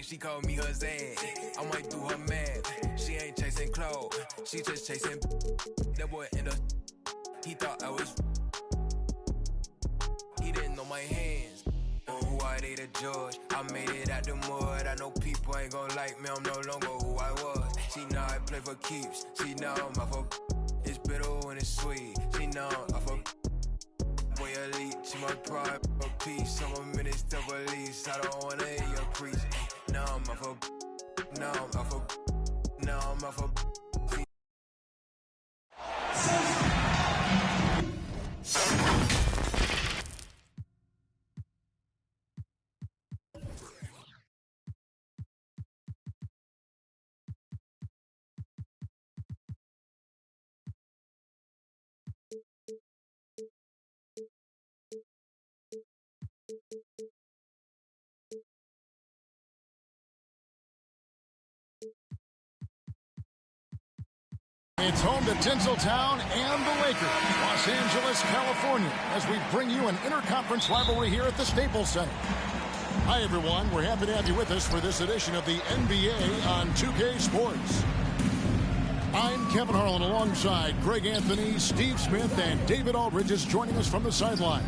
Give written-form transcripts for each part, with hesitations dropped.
She called me her Zan. I might do her mad. She ain't chasing clothes. She just chasing. That boy in the. He thought I was. He didn't know my hands. Who I they the judge. I made it out the mud. I know people ain't gon' like me. I'm no longer who I was. She know I play for keeps. She know I'm off of. It's bitter when it's sweet. She know I'm off of. Boy elite. She my pride. A piece. I'm a minister police. I don't wanna hear your preach. Now I'm off of. Now I'm off of. Now I'm off of. It's home to Tinseltown and the Lakers, Los Angeles, California, as we bring you an interconference rivalry here at the Staples Center. Hi, everyone. We're happy to have you with us for this edition of the NBA on 2K Sports. I'm Kevin Harlan alongside Greg Anthony, Steve Smith, and David Aldridge is joining us from the sideline.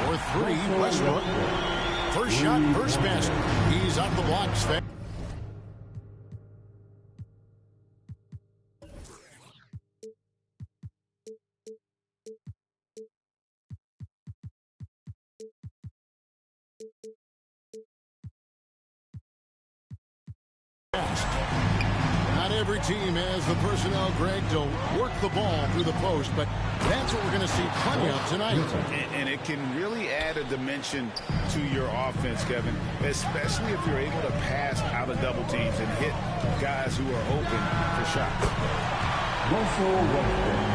For three, Westbrook. First shot, first basket. He's out the blocks. Not every team has the personnel, Greg, to work the ball through the post, but that's what we're going to see plenty of tonight. And it can really add a dimension to your offense, Kevin, especially if you're able to pass out of double teams and hit guys who are open for shots.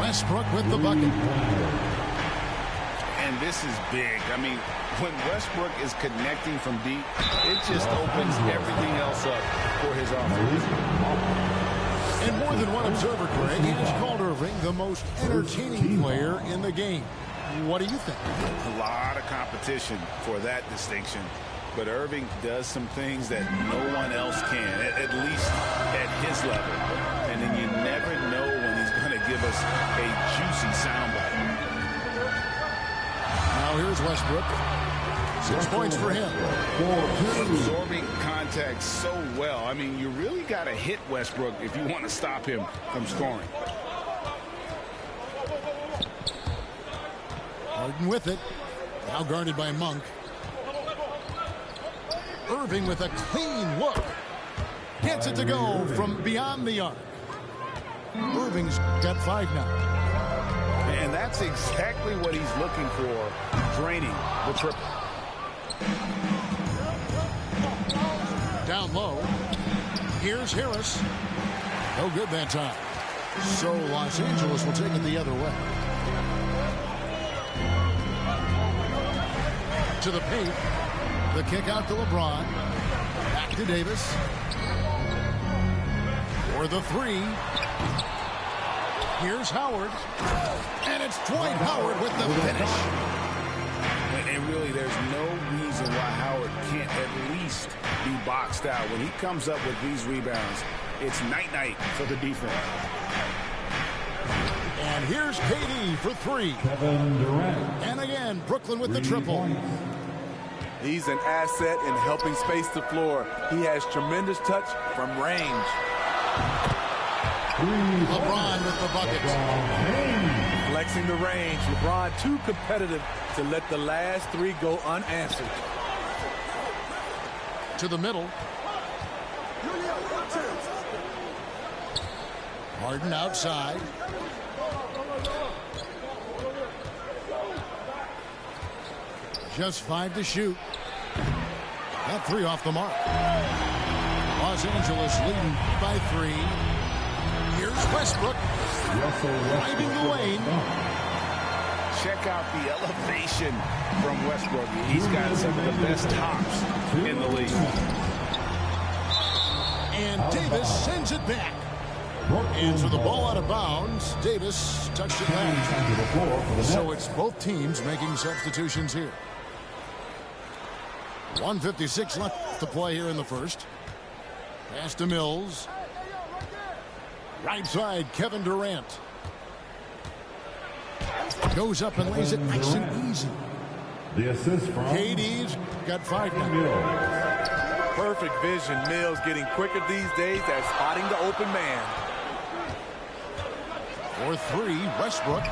Westbrook with the bucket. And this is big. I mean, when Westbrook is connecting from deep, it just opens everything else up for his offense. And more than one observer, Greg, has called Irving the most entertaining player in the game. What do you think? A lot of competition for that distinction. But Irving does some things that no one else can, at least at his level. And then you never know when he's going to give us a juicy soundbite. Now here's Westbrook. 6 points for him. Absorbing contact so well. I mean, you really got to hit Westbrook if you want to stop him from scoring. Harden with it. Now guarded by Monk. Irving with a clean look. Gets it to go from beyond the arc. Irving's got 5 now. And that's exactly what he's looking for, draining the triple. Down low. Here's Harris. No good that time. So Los Angeles will take it the other way. To the paint. The kick out to LeBron. Back to Davis. For the 3. Here's Howard. And it's Dwight Howard with the finish. And really, there's no reason why Howard can't at least be boxed out. When he comes up with these rebounds, it's night-night for the defense. And here's KD for 3. And again, Brooklyn with the triple. He's an asset in helping space the floor. He has tremendous touch from range. LeBron with the bucket. Flexing the range. LeBron too competitive to let the last 3 go unanswered. To the middle. Harden outside. Just 5 to shoot. That 3 off the mark. Los Angeles leading by 3. Here's Westbrook. Driving the lane. Check out the elevation from Westbrook. He's got some of the best tops in the league. And Davis sends it back. And so the ball out of bounds. Davis touched it last. So it's both teams making substitutions here. 1:56 left to play here in the first. Pass to Mills. Right side, Kevin Durant. Goes up and lays it nice and easy. The assist from KD's got 5 now. Perfect vision. Mills getting quicker these days at spotting the open man. For 3, Westbrook.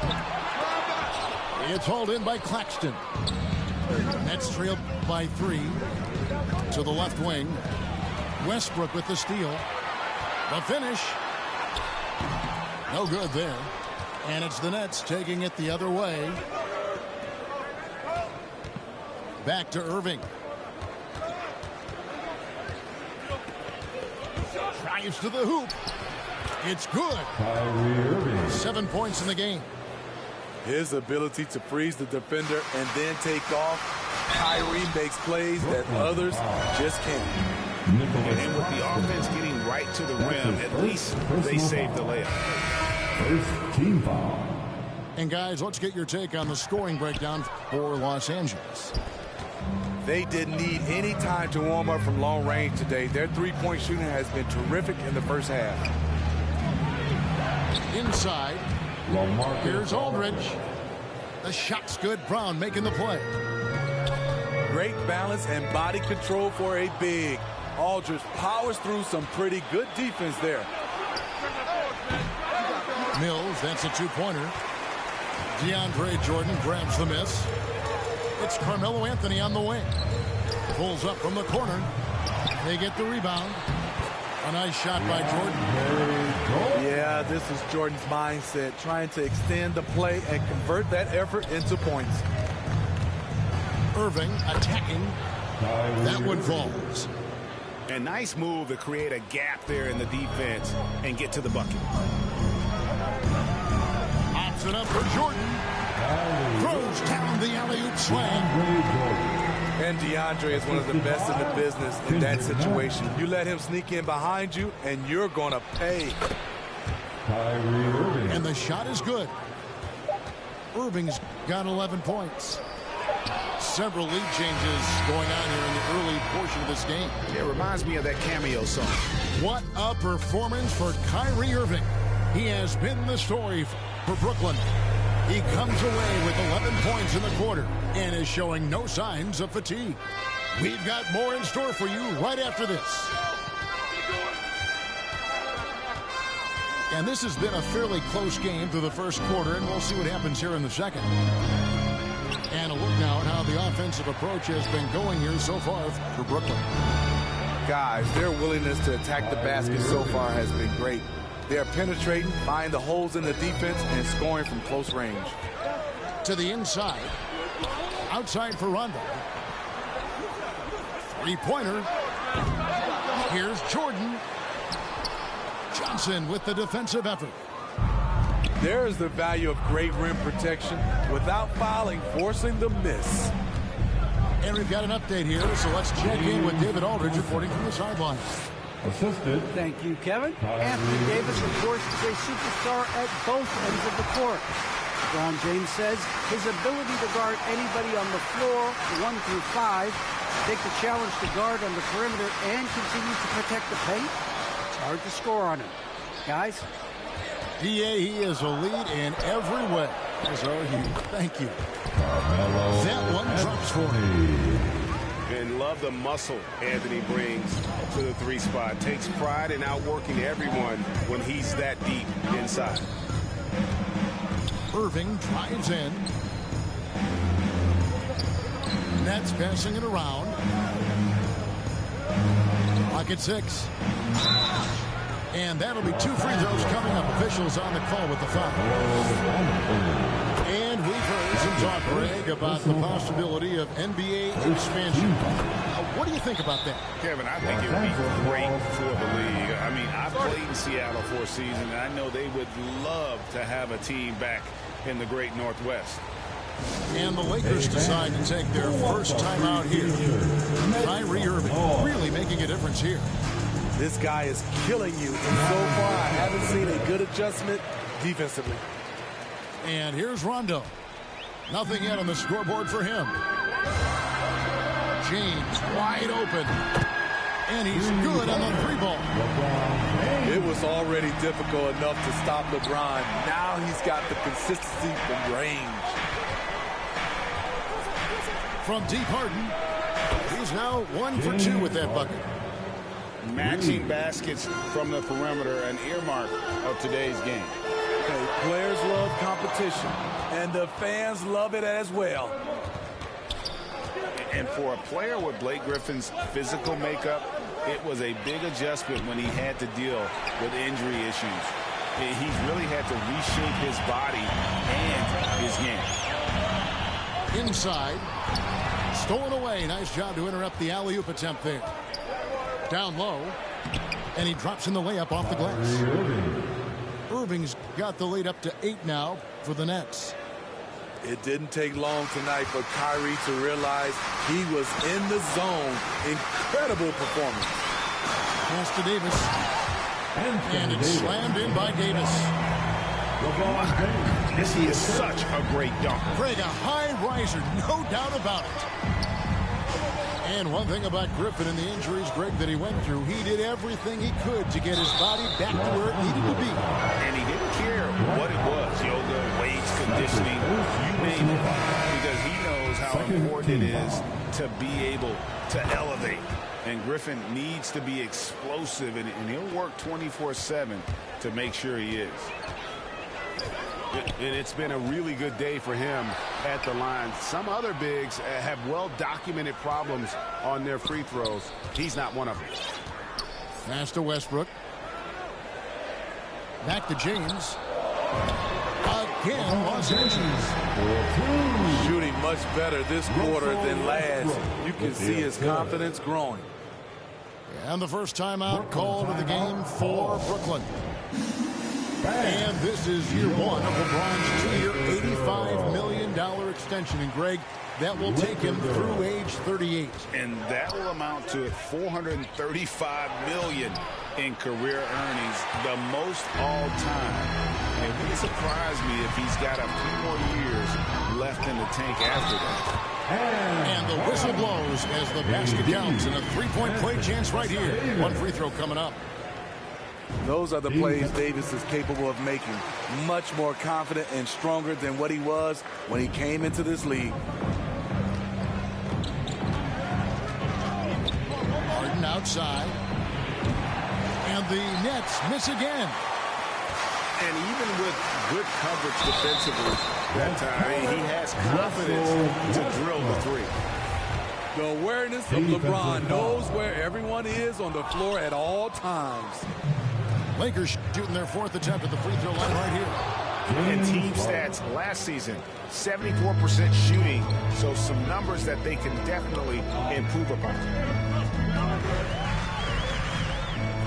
It's hauled in by Claxton. Nets trailed by 3 to the left wing. Westbrook with the steal. The finish. No good there. And it's the Nets taking it the other way. Back to Irving. Drives to the hoop. It's good. 7 points in the game. His ability to freeze the defender and then take off. Kyrie makes plays that others just can't. And with the offense getting right to the rim, at least they saved the layup. First team foul. And guys, let's get your take on the scoring breakdown for Los Angeles. They didn't need any time to warm up from long range today. Their three-point shooting has been terrific in the first half. Inside. Here's Aldridge. The shot's good. Brown making the play. Great balance and body control for a big. Aldridge powers through some pretty good defense there. Mills, that's a 2-pointer. DeAndre Jordan grabs the miss. It's Carmelo Anthony on the wing. Pulls up from the corner. They get the rebound. A nice shot by Jordan. Yeah, this is Jordan's mindset, trying to extend the play and convert that effort into points. Irving attacking. That one falls. A nice move to create a gap there in the defense and get to the bucket. Pops it up for Jordan. Throws down the alley-oop slam. And DeAndre is one of the best in the business in that situation. You let him sneak in behind you, and you're going to pay. And the shot is good. Irving's got 11 points. Several lead changes going on here in the early portion of this game. It reminds me of that cameo song. What a performance for Kyrie Irving. He has been the story for Brooklyn. He comes away with 11 points in the quarter and is showing no signs of fatigue. We've got more in store for you right after this. And this has been a fairly close game through the first quarter, and we'll see what happens here in the second. And a look now at how the offensive approach has been going here so far for Brooklyn. Guys, their willingness to attack the basket so far has been great. They're penetrating, finding the holes in the defense, and scoring from close range. To the inside. Outside for Rondo. Three-pointer. Here's Jordan. Johnson with the defensive effort. There's the value of great rim protection without fouling, forcing the miss. And we've got an update here, so let's check in with David Aldridge reporting from the sideline. Assisted. Thank you, Kevin. Anthony Davis, of course, is a superstar at both ends of the court. LeBron James says his ability to guard anybody on the floor, 1 through 5, take the challenge to guard on the perimeter and continue to protect the paint, it's hard to score on him. Guys? PA, he is a lead in every way. As are you. Thank you. That one drops for him. And love the muscle Anthony brings to the 3 spot. Takes pride in outworking everyone when he's that deep inside. Irving drives in. Nets passing it around. Pocket 6. And that'll be 2 free throws coming up. Officials on the call with the foul. And we've heard some talk, Greg, about the possibility of NBA expansion. What do you think about that? Kevin, I think it would be great for the league. I mean, I've played in Seattle for a season, and I know they would love to have a team back in the great Northwest. And the Lakers decide to take their first time out here. Kyrie Irving really making a difference here. This guy is killing you, and so far I haven't seen a good adjustment defensively. And here's Rondo. Nothing yet on the scoreboard for him. James wide open. And he's good on the 3-ball. It was already difficult enough to stop LeBron. Now he's got the consistency from range. From deep Harden, he's now 1 for 2 with that bucket. Matching baskets from the perimeter, an earmark of today's game. Okay, players love competition, and the fans love it as well. And for a player with Blake Griffin's physical makeup, it was a big adjustment when he had to deal with injury issues. He's really had to reshape his body and his game. Inside. Stolen away. Nice job to interrupt the alley-oop attempt there. Down low. And he drops in the layup off the glass. Irving's got the lead up to 8 now for the Nets. It didn't take long tonight for Kyrie to realize he was in the zone. Incredible performance. Pass to Davis. And it's slammed in by Davis. He is such a great dunker. Greg, a high riser, no doubt about it. And one thing about Griffin and the injuries, Greg, that he went through, he did everything he could to get his body back to where it needed to be. And he didn't care what it was, yoga, weights, conditioning, you name it, because he knows how important it is to be able to elevate. And Griffin needs to be explosive, and he'll work 24/7 to make sure he is. It's been a really good day for him at the line. Some other bigs have well-documented problems on their free throws. He's not one of them. Pass to Westbrook. Back to James. Again, Los Angeles. Shooting much better this quarter than last. You can see his confidence growing. And the first timeout called of the game for Brooklyn. And this is year 1 of LeBron's 2-year, $85 million extension. And, Greg, that will take him through age 38. And that will amount to $435 million in career earnings, the most all time. And it wouldn't surprise me if he's got a few more years left in the tank after that. And the whistle blows as the basket counts, and a 3-point play chance right here. One free throw coming up. Those are the plays Davis is capable of making. Much more confident and stronger than what he was when he came into this league. Harden outside. And the Nets miss again. And even with good coverage defensively, that time he has confidence to drill the 3. The awareness of LeBron knows where everyone is on the floor at all times. Lakers shooting their 4th attempt at the free throw line right here. And team stats last season, 74% shooting, so some numbers that they can definitely improve upon.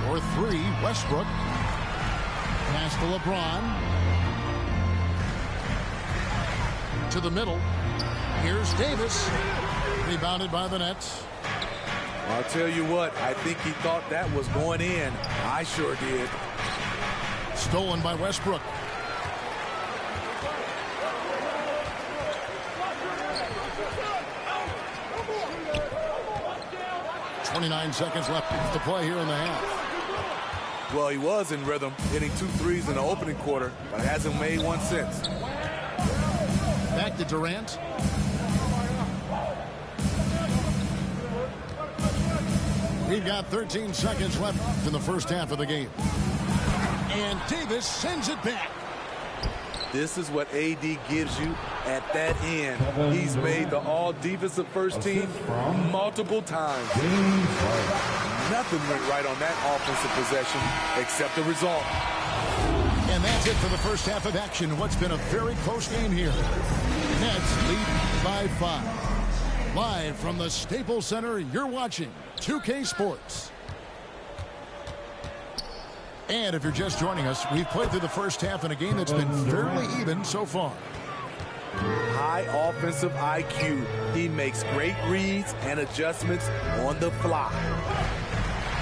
For 3, Westbrook. Pass to LeBron. To the middle. Here's Davis. Rebounded by the Nets. I'll tell you what, I think he thought that was going in. I sure did. Stolen by Westbrook. .29 seconds left to play here in the half. Well, he was in rhythm, hitting 2 threes in the opening quarter, but hasn't made one since. Back to Durant. We've got 13 seconds left in the first half of the game. And Davis sends it back. This is what AD gives you at that end. He's made the all-defensive first team multiple times. Nothing went right on that offensive possession except the result. And that's it for the first half of action. What's been a very close game here. Nets lead by 5. Live from the Staples Center, you're watching 2K Sports. And if you're just joining us, we've played through the first half in a game that's been fairly even so far. High offensive IQ. He makes great reads and adjustments on the fly.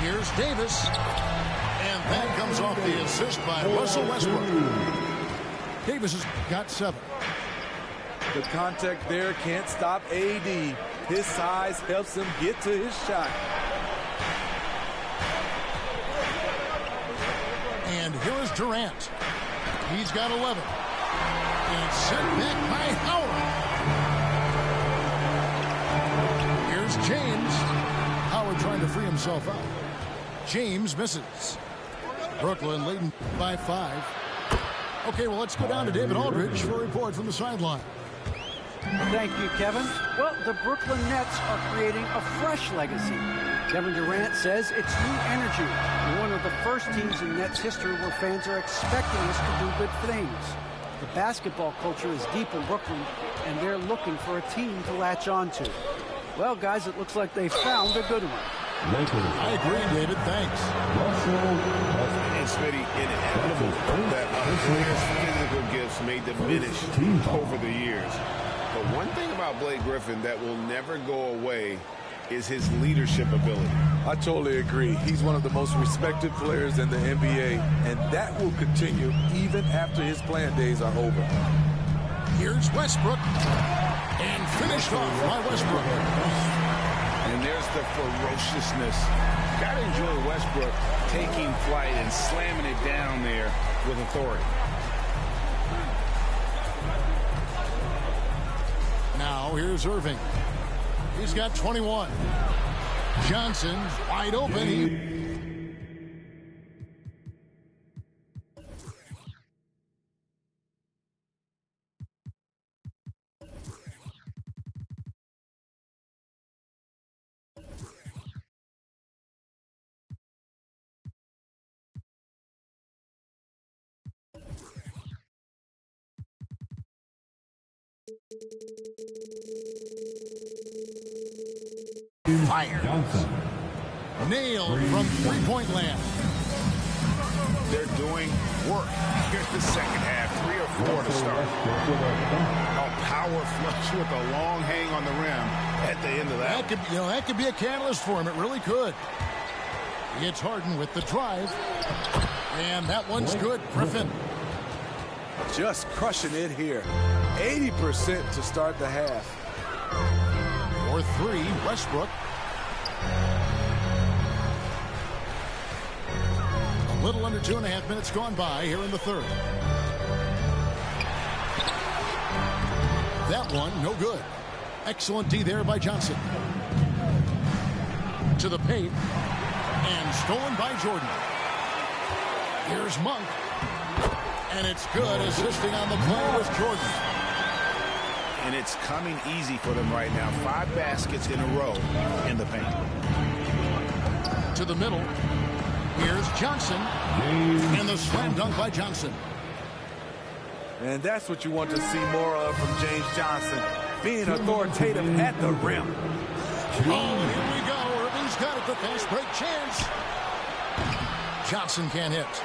Here's Davis. And that comes off the assist by Russell Westbrook. Davis has got 7. The contact there can't stop AD. His size helps him get to his shot. And here is Durant. He's got 11. And sent back by Howard. Here's James. Howard trying to free himself out. James misses. Brooklyn leading by 5. Okay, well, let's go down to David Aldridge for a report from the sideline. Thank you, Kevin. Well, the Brooklyn Nets are creating a fresh legacy. Kevin Durant says it's new energy. We're one of the first teams in Nets history where fans are expecting us to do good things. The basketball culture is deep in Brooklyn, and they're looking for a team to latch on to. Well, guys, it looks like they found a good one. I agree, David. Thanks. It's very inevitable that a player's physical gifts may diminish over the years. But one thing about Blake Griffin that will never go away is his leadership ability. I totally agree. He's one of the most respected players in the NBA, and that will continue even after his playing days are over. Here's Westbrook. And finished off by Westbrook. And there's the ferociousness. Gotta enjoy Westbrook taking flight and slamming it down there with authority. Now here's Irving. He's got 21. Johnson's wide open. Fire. Nailed from three-point land. They're doing work. Here's the second half, 3 or 4 to start. A power flush with a long hang on the rim at the end of that. That could be a catalyst for him. It really could. It's Harden with the drive. And that one's good. Griffin. Just crushing it here. 80% to start the half. For 3, Westbrook. A little under 2.5 minutes gone by here in the third. That one, no good. Excellent D there by Johnson. To the paint. And stolen by Jordan. Here's Monk. And it's good. Assisting on the play with Jordan. And it's coming easy for them right now. 5 baskets in a row in the paint. To the middle. Here's Johnson. And the slam dunk by Johnson. And that's what you want to see more of from James Johnson. Being authoritative at the rim. Oh, here we go. Irving's got it. The fast break chance. Johnson can't hit.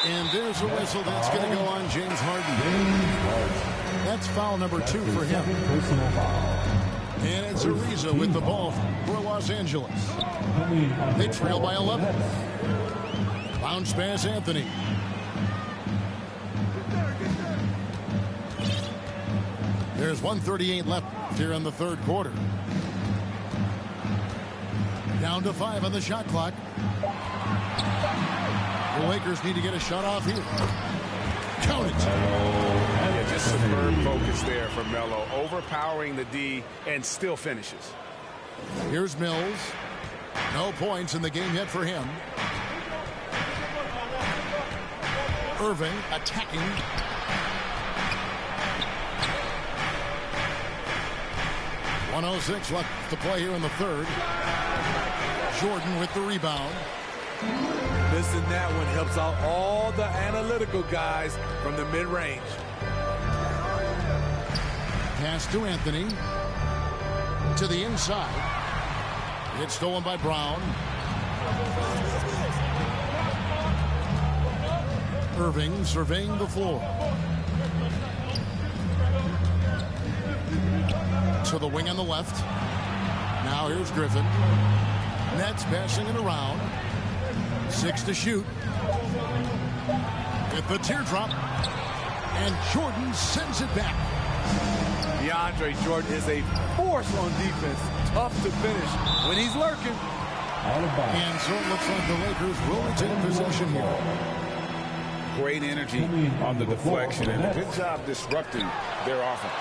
And there's a whistle that's going to go on James Harden. That's foul number 2 for him. And it's Ariza with the ball for Los Angeles. They trail by 11. Bounce pass Anthony. There's 1:38 left here in the third quarter. Down to 5 on the shot clock. The Lakers need to get a shot off here. Count it. Yeah, just superb focus there from Melo. Overpowering the D and still finishes. Here's Mills. No points in the game yet for him. Irving attacking. .106 left to play here in the third. Jordan with the rebound. Missing that one helps out all the analytical guys from the mid-range. Pass to Anthony. To the inside. It's stolen by Brown. Irving surveying the floor. To the wing on the left. Now here's Griffin. Nets passing it around. 6 to shoot. With the teardrop. And Jordan sends it back. DeAndre Jordan is a force on defense. Tough to finish when he's lurking. And so it looks like the Lakers will retain possession here. Great energy on the deflection and a good job disrupting their offense.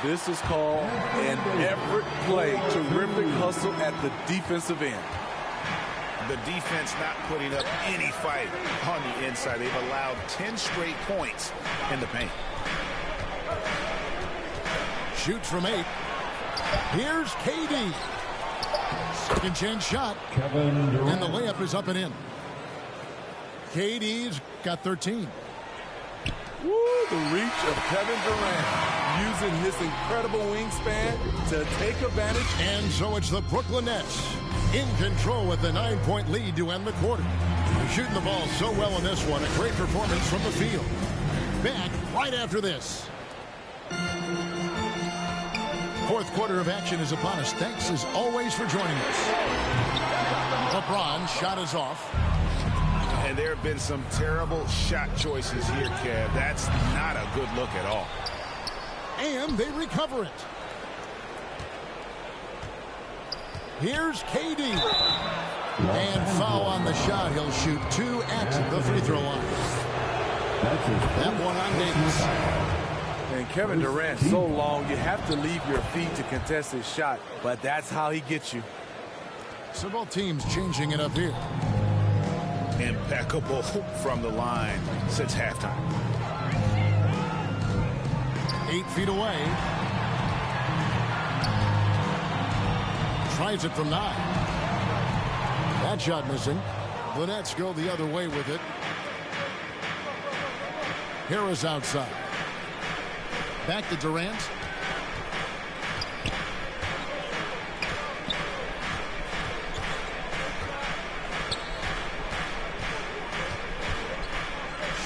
This is called an effort play. Terrific hustle at the defensive end. The defense not putting up any fight on the inside. They've allowed 10 straight points in the paint. Shoots from 8. Here's KD. Second chance shot. And the layup is up and in. KD's got 13. Woo, the reach of Kevin Durant, using his incredible wingspan to take advantage. And so it's the Brooklyn Nets in control with the 9-point lead to end the quarter. Shooting the ball so well in this one. A great performance from the field. Back right after this. Fourth quarter of action is upon us. Thanks as always for joining us. LeBron shot is off. And there have been some terrible shot choices here, Kev. That's not a good look at all. And they recover it. Here's KD. And foul on the shot. He'll shoot 2 at the free throw line. That one on Davis. And Kevin Durant, so long, you have to leave your feet to contest his shot. But that's how he gets you. So both teams changing it up here. Impeccable from the line since halftime. 8 feet away. Tries it from 9. That shot missing. The Nets go the other way with it. Harris outside. Back to Durant.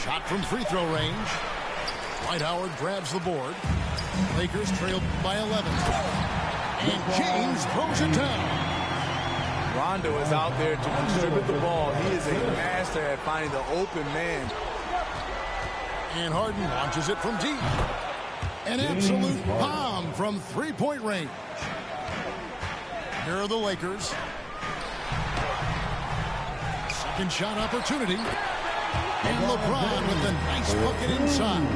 Shot from free throw range. Dwight Howard grabs the board. Lakers trail by 11. And James throws it down. Rondo is out there to distribute the ball. He is a master at finding the open man. And Harden launches it from deep. An absolute bomb from three-point range. Here are the Lakers. Second shot opportunity. And LeBron with a nice bucket inside.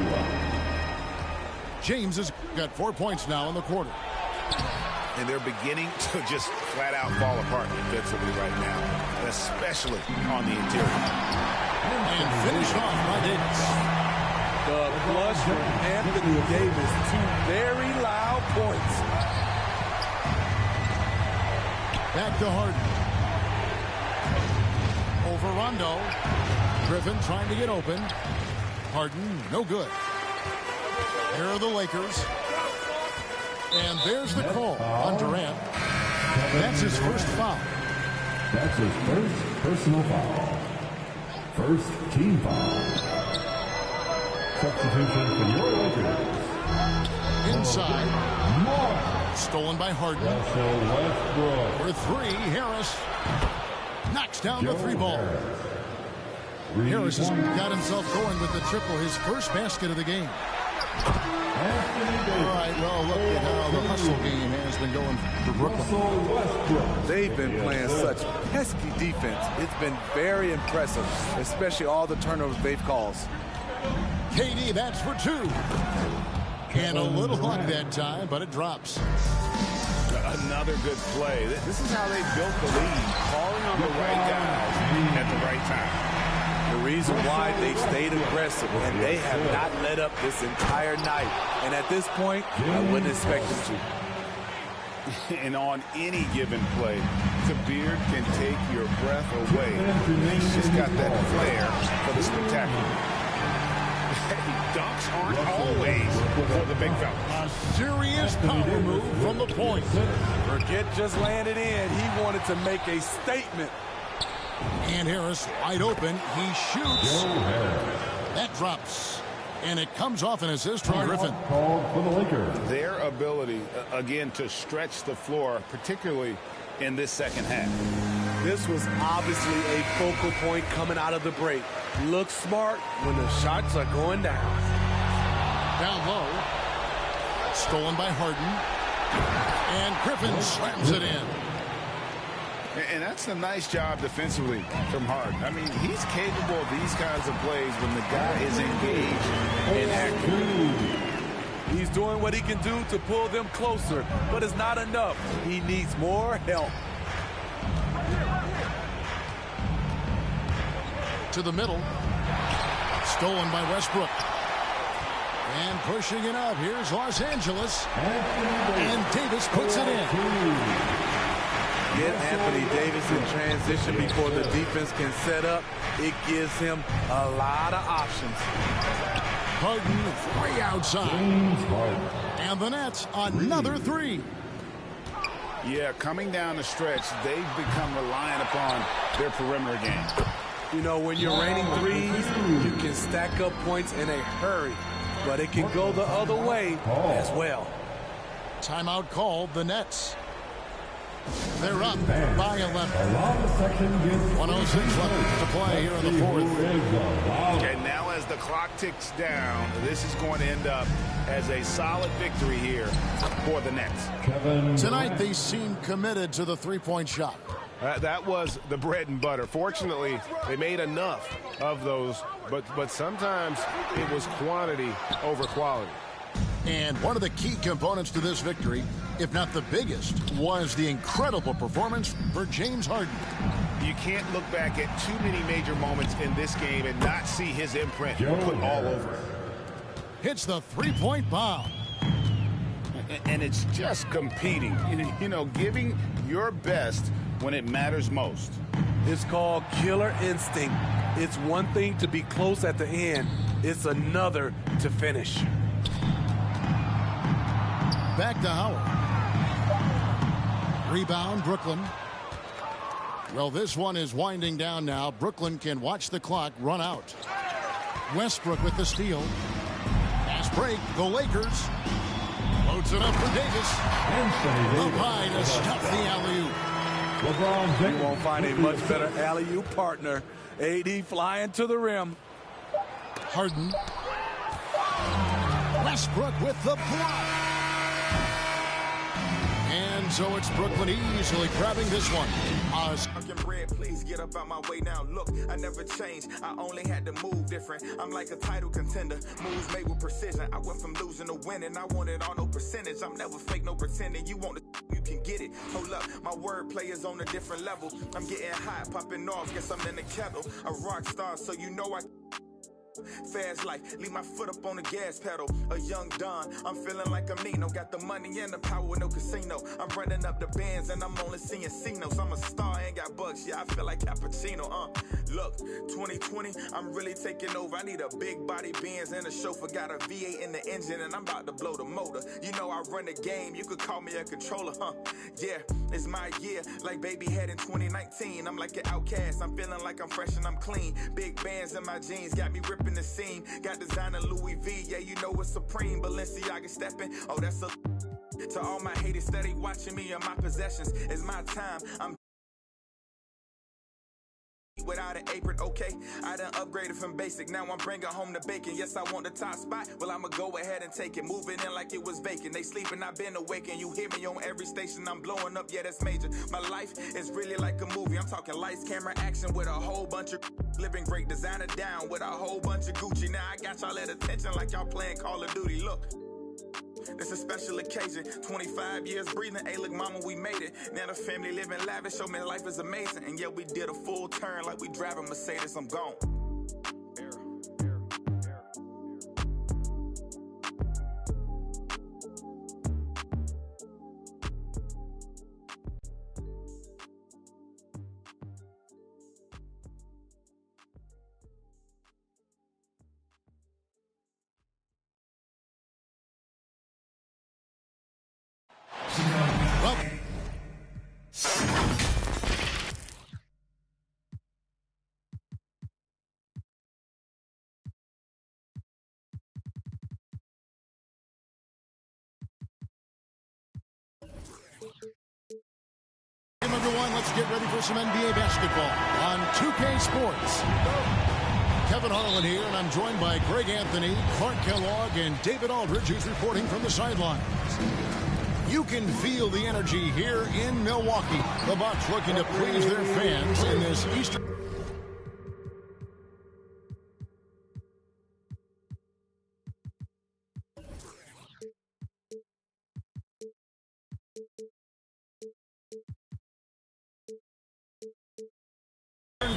James has got 4 points now in the quarter. And they're beginning to just flat out fall apart defensively right now, especially on the interior. And finished off by Davis. The flush from Anthony Davis, 2 very loud points. Back to Harden. Over Rondo. Griffin trying to get open. Harden, no good. Here are the Lakers. And there's the call on Durant. That's his first foul. That's his first personal foul. First team foul. Substitution for your Lakers. Inside. Stolen by Harden. For 3, Harris knocks down the 3 ball. Harris has got himself going with the triple, his first basket of the game. All right, well, look at how the hustle game has been going for Brooklyn. They've been playing such pesky defense. It's been very impressive, especially all the turnovers they've caused. KD, that's for 2. And a little luck that time, but it drops. Another good play. This is how they built the lead, calling on the right guys at the right time. The reason why they've stayed aggressive, and they have not let up this entire night. And at this point, I wouldn't expect them to. And on any given play, Kabir can take your breath away. He's just got that flair for the spectacular. Dunks aren't always for the big fella. A serious power move from the point. Forget just laying it in. He wanted to make a statement. And Harris wide open. He shoots. That drops. And it comes off an assist from Griffin. Called for the Lakers. Their ability, again, to stretch the floor, particularly in this second half. This was obviously a focal point coming out of the break. Look smart when the shots are going down. Down low. Stolen by Harden. And Griffin slams it in. And that's a nice job defensively from Harden. I mean, he's capable of these kinds of plays when the guy is engaged and active. He's doing what he can do to pull them closer, but it's not enough. He needs more help. To the middle. Stolen by Westbrook. And pushing it up. Here's Los Angeles. And Davis puts it in. Get Anthony Davis in transition before the defense can set up. It gives him a lot of options. Harden, 3 outside. And the Nets, another 3. Yeah, coming down the stretch, they've become reliant upon their perimeter game. You know, when you're raining threes, you can stack up points in a hurry. But it can go the other way as well. Timeout called, the Nets. They're up by 11. 106 left to play here in the fourth. Okay, now as the clock ticks down, this is going to end up as a solid victory here for the Nets. Tonight, they seem committed to the three-point shot. That was the bread and butter. Fortunately, they made enough of those, but sometimes it was quantity over quality. And one of the key components to this victory, if not the biggest, was the incredible performance for James Harden. You can't look back at too many major moments in this game and not see his imprint put all over it. Hits the three-point bomb. And it's just competing, you know, giving your best when it matters most. It's called killer instinct. It's one thing to be close at the end. It's another to finish. Back to Howard. Rebound, Brooklyn. Well, this one is winding down now. Brooklyn can watch the clock run out. Westbrook with the steal. Fast break, the Lakers. Loads it up for Davis. Up high to stop the alley-oop. You won't find a much better alley-oop partner. AD flying to the rim. Harden. Westbrook with the block. And so it's Brooklyn easily grabbing this one. Bread, please get up out my way now. Look, I never changed. I only had to move different. I'm like a title contender. Moves made with precision. I went from losing to winning. I wanted all no percentage. I'm never fake, no pretending. You want it, you can get it. Hold up, my wordplay is on a different level. I'm getting hot, popping off. Guess I'm in the kettle. A rock star, so you know I. Fast life, leave my foot up on the gas pedal. A young Don, I'm feeling like I'm Nino. Got the money and the power, no casino. I'm running up the bands and I'm only seeing C-notes. I'm a star, ain't got bucks, yeah, I feel like Cappuccino. Look, 2020, I'm really taking over. I need a big body Benz and a chauffeur. Got a V8 in the engine and I'm about to blow the motor. You know I run the game, you could call me a controller, Yeah, it's my year, like baby had in 2019. I'm like an outcast, I'm feeling like I'm fresh and I'm clean. Big bands in my jeans, got me ripping the seam. Got designer Louis V, yeah, you know it's supreme. Balenciaga stepping, oh, that's a. To all my haters steady watching me and my possessions. It's my time, I'm without an apron, okay? I done upgraded from basic, now I'm bringing home the bacon. Yes, I want the top spot, well, I'ma go ahead and take it. Moving in like it was vacant. They sleeping, I've been awake, and you hear me on every station. I'm blowing up, yeah, that's major. My life is really like a movie. I'm talking lights, camera, action with a whole bunch of living great. Designer down with a whole bunch of Gucci. Now I got y'all at attention like y'all playing Call of Duty. Look, it's a special occasion. 25 years breathing. Hey, look, mama, we made it. Now the family living lavish. Show me life is amazing. And yeah, we did a full turn like we driving Mercedes. I'm gone. Everyone, let's get ready for some NBA basketball on 2K Sports. Kevin Harlan here, and I'm joined by Greg Anthony, Clark Kellogg, and David Aldridge, who's reporting from the sidelines. You can feel the energy here in Milwaukee. The Bucks looking to please their fans in this Eastern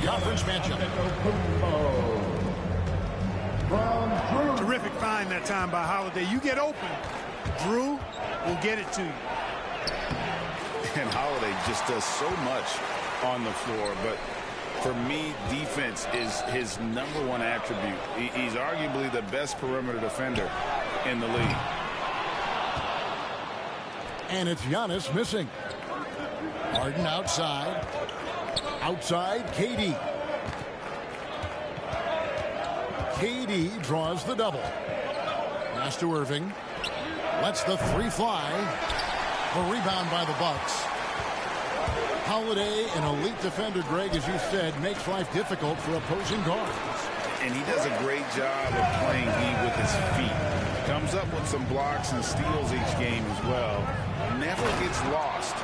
Conference matchup. Terrific find that time by Holiday. You get open, Drew will get it to you. And Holiday just does so much on the floor, but for me, defense is his #1 attribute. He's arguably the best perimeter defender in the league. And it's Giannis missing. Harden outside. Outside, KD. KD draws the double. Pass to Irving. Lets the three fly. The rebound by the Bucks. Holiday, an elite defender, Greg, as you said, makes life difficult for opposing guards. And he does a great job of playing D with his feet. Comes up with some blocks and steals each game as well. Never gets lost.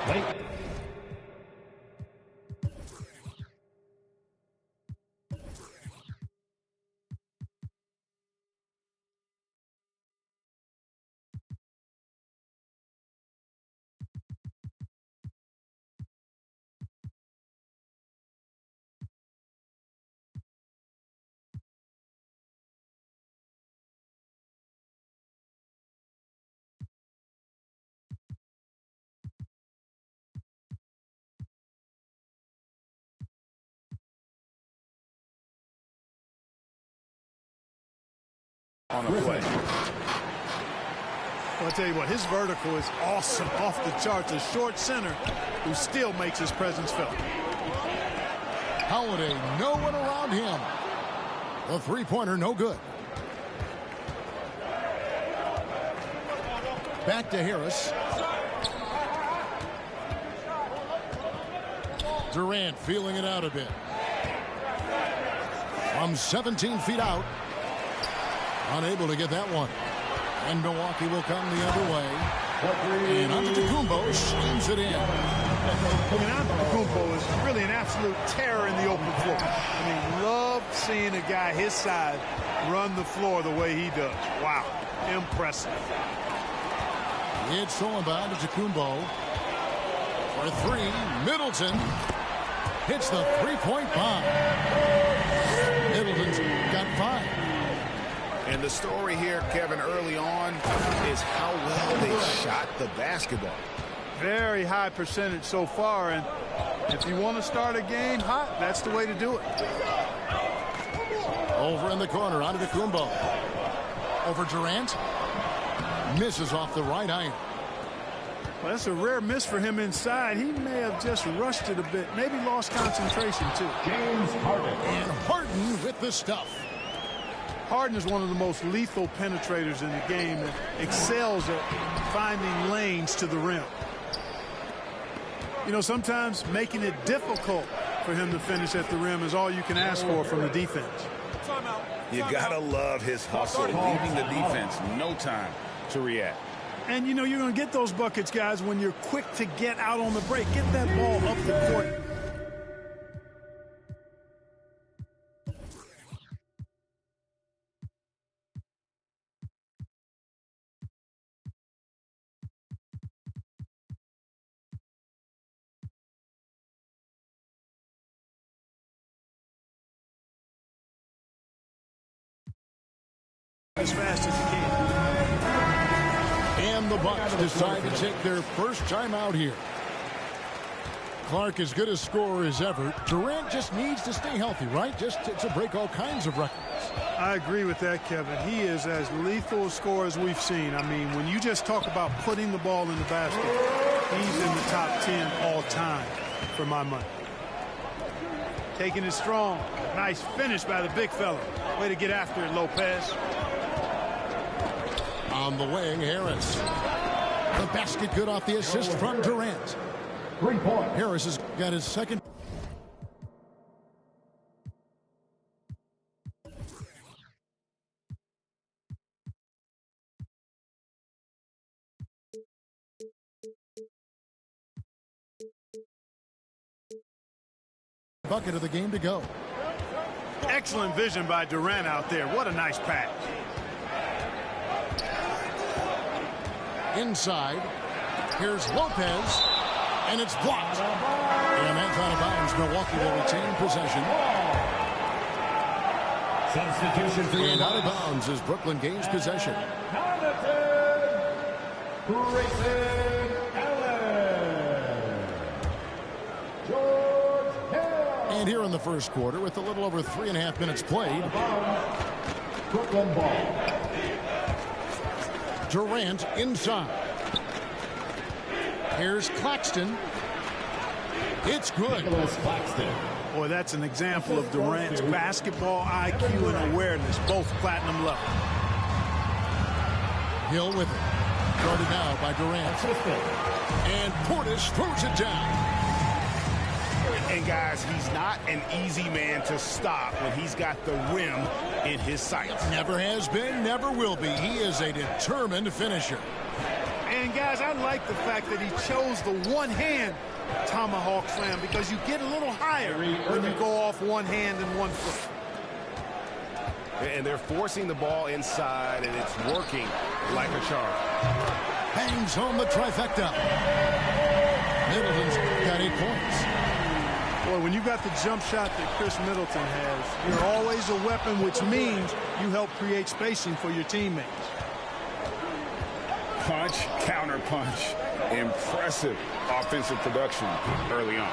On a play. Well, I'll tell you what, his vertical is awesome, off the charts. A short center who still makes his presence felt. Holiday, no one around him. The three-pointer, no good. Back to Harris. Durant feeling it out a bit. From 17 feet out. Unable to get that one. And Milwaukee will come the other way. And Antetokounmpo slams it in. And Antetokounmpo is really an absolute terror in the open floor. I mean, love seeing a guy his size run the floor the way he does. Wow, impressive. It's stolen by Antetokounmpo. For three, Middleton hits the three-point bomb. Middleton's got 5. And the story here, Kevin, early on is how well they shot the basketball. Very high percentage so far, and if you want to start a game hot, that's the way to do it. Over in the corner, Antetokounmpo. Over Durant. Misses off the right iron. Well, that's a rare miss for him inside. He may have just rushed it a bit, maybe lost concentration too. James Harden. And Harden with the stuff. Harden is one of the most lethal penetrators in the game and excels at finding lanes to the rim. You know, sometimes making it difficult for him to finish at the rim is all you can ask for from the defense. You gotta love his hustle, leaving the defense no time to react. And, you know, you're going to get those buckets, guys, when you're quick to get out on the break. Get that ball up the court. As fast as you can. And the Bucks decide to take their first time out here. Clark as good a scorer as ever. Durant just needs to stay healthy, right? Just to break all kinds of records. I agree with that, Kevin. He is as lethal a scorer as we've seen. I mean, when you just talk about putting the ball in the basket, he's in the top 10 all time for my money. Taking it strong. Nice finish by the big fella. Way to get after it, Lopez. On the wing, Harris. The basket good off the assist from Durant. 3 point. Harris has got his second. bucket of the game to go. Excellent vision by Durant out there. What a nice pass. Inside, here's Lopez, and it's blocked. And that's out of bounds. Milwaukee will retain possession. Substitution for and out of bounds as Brooklyn gains possession. And here in the first quarter, with a little over 3.5 minutes played, Brooklyn ball. Durant inside. Here's Claxton. It's good. Claxton. Boy, that's an example of Durant's basketball IQ and awareness, both platinum level. Hill with it. Guarded now by Durant. And Portis throws it down. And guys, he's not an easy man to stop when he's got the rim in his sights. Never has been, never will be. He is a determined finisher. And guys, I like the fact that he chose the one-hand tomahawk slam because you get a little higher when you go off one hand and one foot. And they're forcing the ball inside, and it's working like a charm. Hangs home the trifecta. Middleton's got 8 points. Boy, when you got the jump shot that Chris Middleton has, you're always a weapon, which means you help create spacing for your teammates. Punch, counter punch. Impressive offensive production early on.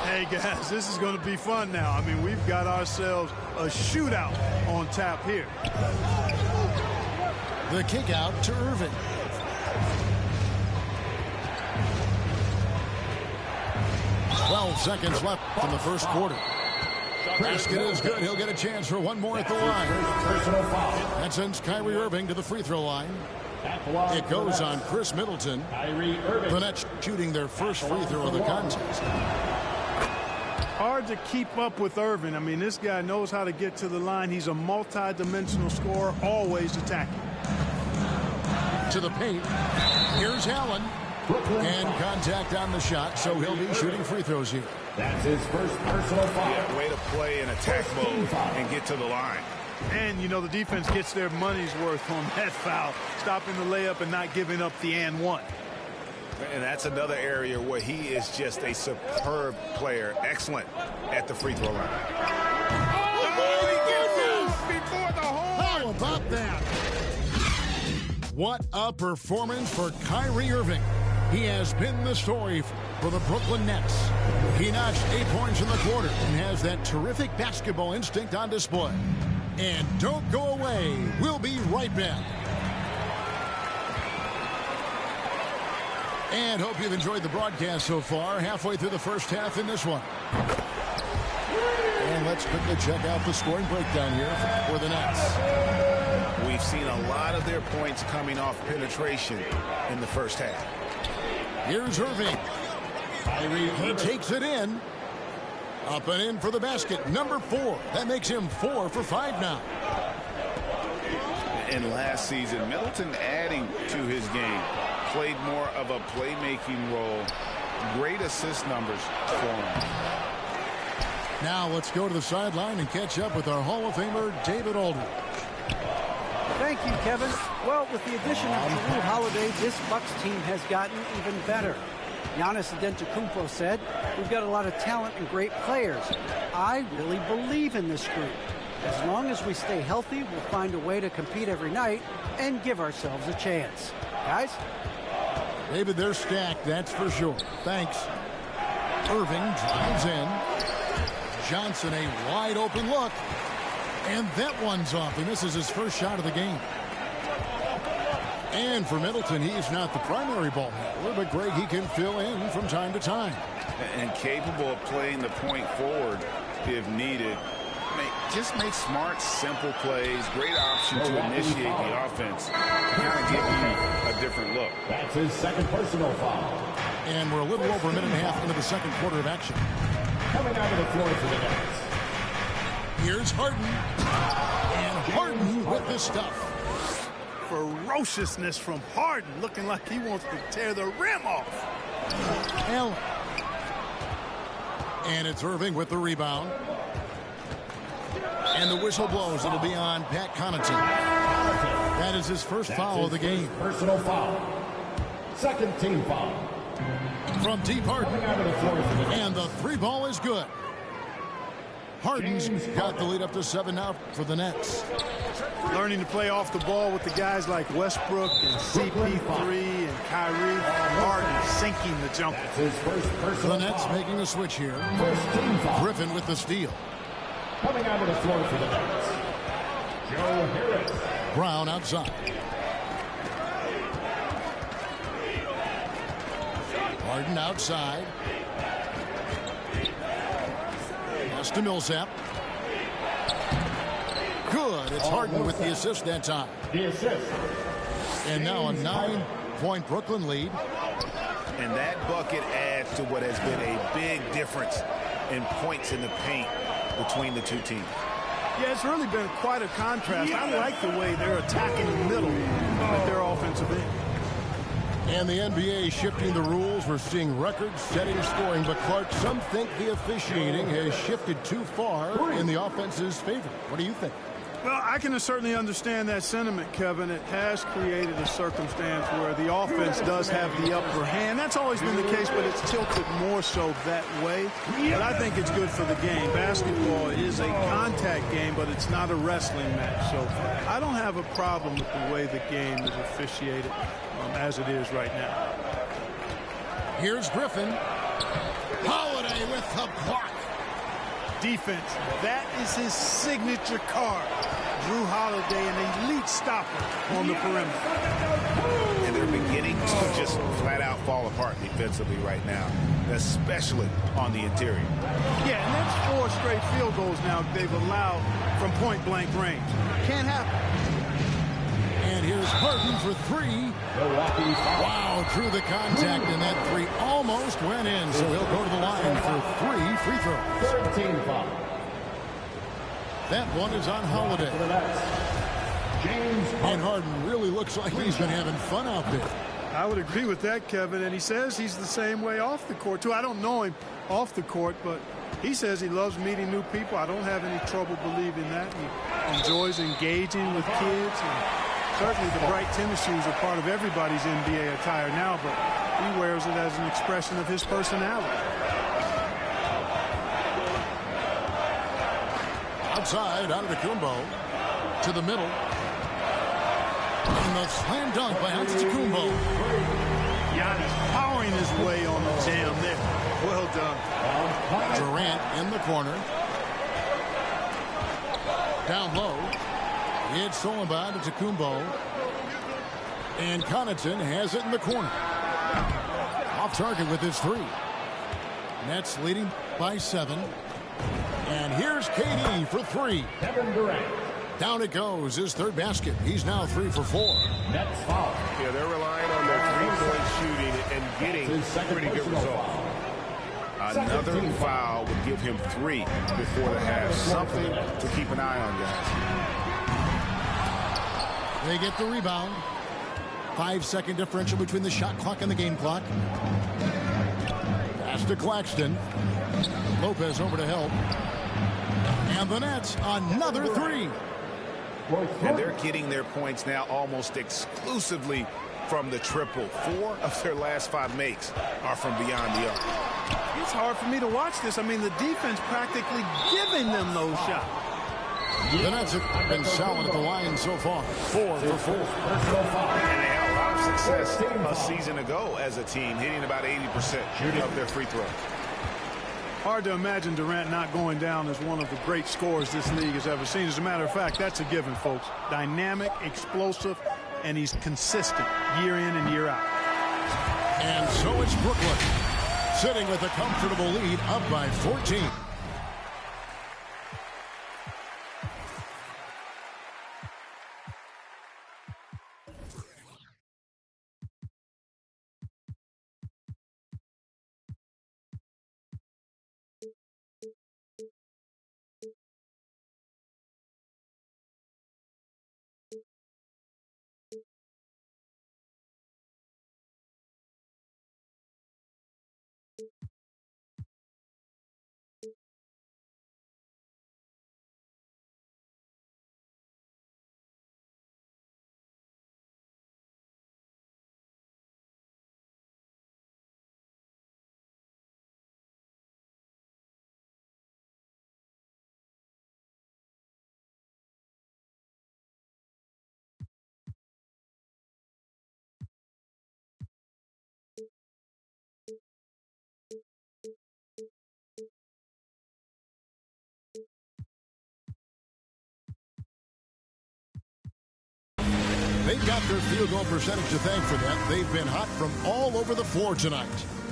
Hey, guys, this is going to be fun now. I mean, we've got ourselves a shootout on tap here. The kick out to Irving. Twelve seconds left in the first quarter. Basket is good. He'll get a chance for one more at the line. That sends Kyrie Irving to the free throw line. It goes on Chris Middleton. The Nets shooting their first free throw of the contest. Hard to keep up with Irving. I mean, this guy knows how to get to the line. He's a multi-dimensional scorer, always attacking. To the paint. Here's Allen. And contact on the shot, so he'll be shooting free throws here. That's his first personal foul. Yeah, way to play in attack mode and get to the line. And, you know, the defense gets their money's worth on that foul, stopping the layup and not giving up the and one. And that's another area where he is just a superb player. Excellent at the free throw line. How about that? What a performance for Kyrie Irving. He has been the story for the Brooklyn Nets. He notched 8 points in the quarter and has that terrific basketball instinct on display. And don't go away. We'll be right back. And hope you've enjoyed the broadcast so far. Halfway through the first half in this one. And let's quickly check out the scoring breakdown here for the Nets. We've seen a lot of their points coming off penetration in the first half. Here's Irving. He takes it in. Up and in for the basket. Number 4. That makes him 4 for 5 now. In last season, Middleton adding to his game. Played more of a playmaking role. Great assist numbers for him. Now let's go to the sideline and catch up with our Hall of Famer, David Aldridge. Thank you, Kevin. Well, with the addition of Jrue Holiday, this Bucks team has gotten even better. Giannis Antetokounmpo said, "We've got a lot of talent and great players. I really believe in this group. As long as we stay healthy, we'll find a way to compete every night and give ourselves a chance." Guys? David, they're stacked, that's for sure. Thanks. Irving drives in. Johnson, a wide open look. And that one's off, and this is his first shot of the game. And for Middleton, he's not the primary ball handler, but Greg, he can fill in from time to time. And capable of playing the point forward if needed. Just make smart, simple plays. Great option to initiate the offense. Kind of give you a different look. That's his second personal foul. And we're a little over a minute and a half into the second quarter of action. Coming out of the floor for the Nets. Here's Harden. And Harden with the stuff. Ferociousness from Harden, looking like he wants to tear the rim off. Allen. And it's Irving with the rebound. And the whistle blows. It'll be on Pat Connaughton. That is his first foul of the game. Personal foul. Second team foul. From deep Harden. And the three ball is good. Harden's got the lead up to 7 now for the Nets. Learning to play off the ball with the guys like Westbrook and CP3 and Kyrie. Harden sinking the jumper. The Nets making a switch here. Griffin with the steal. Coming out of the floor for the Nets, Joe Harris. Brown outside. Harden outside. Pass to Millsap. Good. It's Harden with the assist that time. The assist. And now a 9-point Brooklyn lead. And that bucket adds to what has been a big difference in points in the paint between the two teams. Yeah, it's really been quite a contrast. I like the way they're attacking the middle with their offensive end. And the NBA shifting the rules. We're seeing record-setting scoring, but Clark, some think the officiating has shifted too far in the offense's favor. What do you think? Well, I can certainly understand that sentiment, Kevin. It has created a circumstance where the offense does have the upper hand. That's always been the case, but it's tilted more so that way. But I think it's good for the game. Basketball is a contact game, but it's not a wrestling match. So I don't have a problem with the way the game is officiated as it is right now. Here's Griffin. Holiday with the block. Defense, that is his signature card. Drew Holiday, an elite stopper on the perimeter. And they're beginning to just flat out fall apart defensively right now, especially on the interior. Yeah, and that's 4 straight field goals now they've allowed from point-blank range. Can't happen. And here's Harden for 3. Wow, drew the contact, and that 3 almost went in. So he'll go to the line for 3 free throws. 13 foul. That one is on Holiday. And Harden really looks like he's been having fun out there. I would agree with that, Kevin. And he says he's the same way off the court, too. I don't know him off the court, but he says he loves meeting new people. I don't have any trouble believing that. He enjoys engaging with kids. And certainly the bright tennis shoes are part of everybody's NBA attire now, but he wears it as an expression of his personality. Outside, Antetokounmpo to the middle. And the slam dunk by Antetokounmpo. Giannis powering his way on the jam there. Well done. Durant in the corner. Down low. It's stolen by Antetokounmpo. And Connaughton has it in the corner. Off target with his 3. Nets leading by 7. And here's KD for 3. Kevin Durant. Down it goes. His 3rd basket. He's now 3 for 4. Nets foul. Yeah, they're relying on their three-point shooting and getting pretty good results. Another foul would give him 3 before the half. Something to keep an eye on, guys. They get the rebound. 5-second differential between the shot clock and the game clock. Pass to Claxton. Lopez over to help. And the Nets, another 3. And they're getting their points now almost exclusively from the triple. 4 of their last 5 makes are from beyond the arc. It's hard for me to watch this. I mean, the defense practically giving them those shots. The Nets have been solid at the line so far. 4 for 4. And they had a lot of success a season ago as a team, hitting about 80% of their free throws. Hard to imagine Durant not going down as one of the great scorers this league has ever seen. As a matter of fact, that's a given, folks. Dynamic, explosive, and he's consistent year in and year out. And so it's Brooklyn, sitting with a comfortable lead, up by 14. their field goal percentage to thank for that. They've been hot from all over the floor tonight.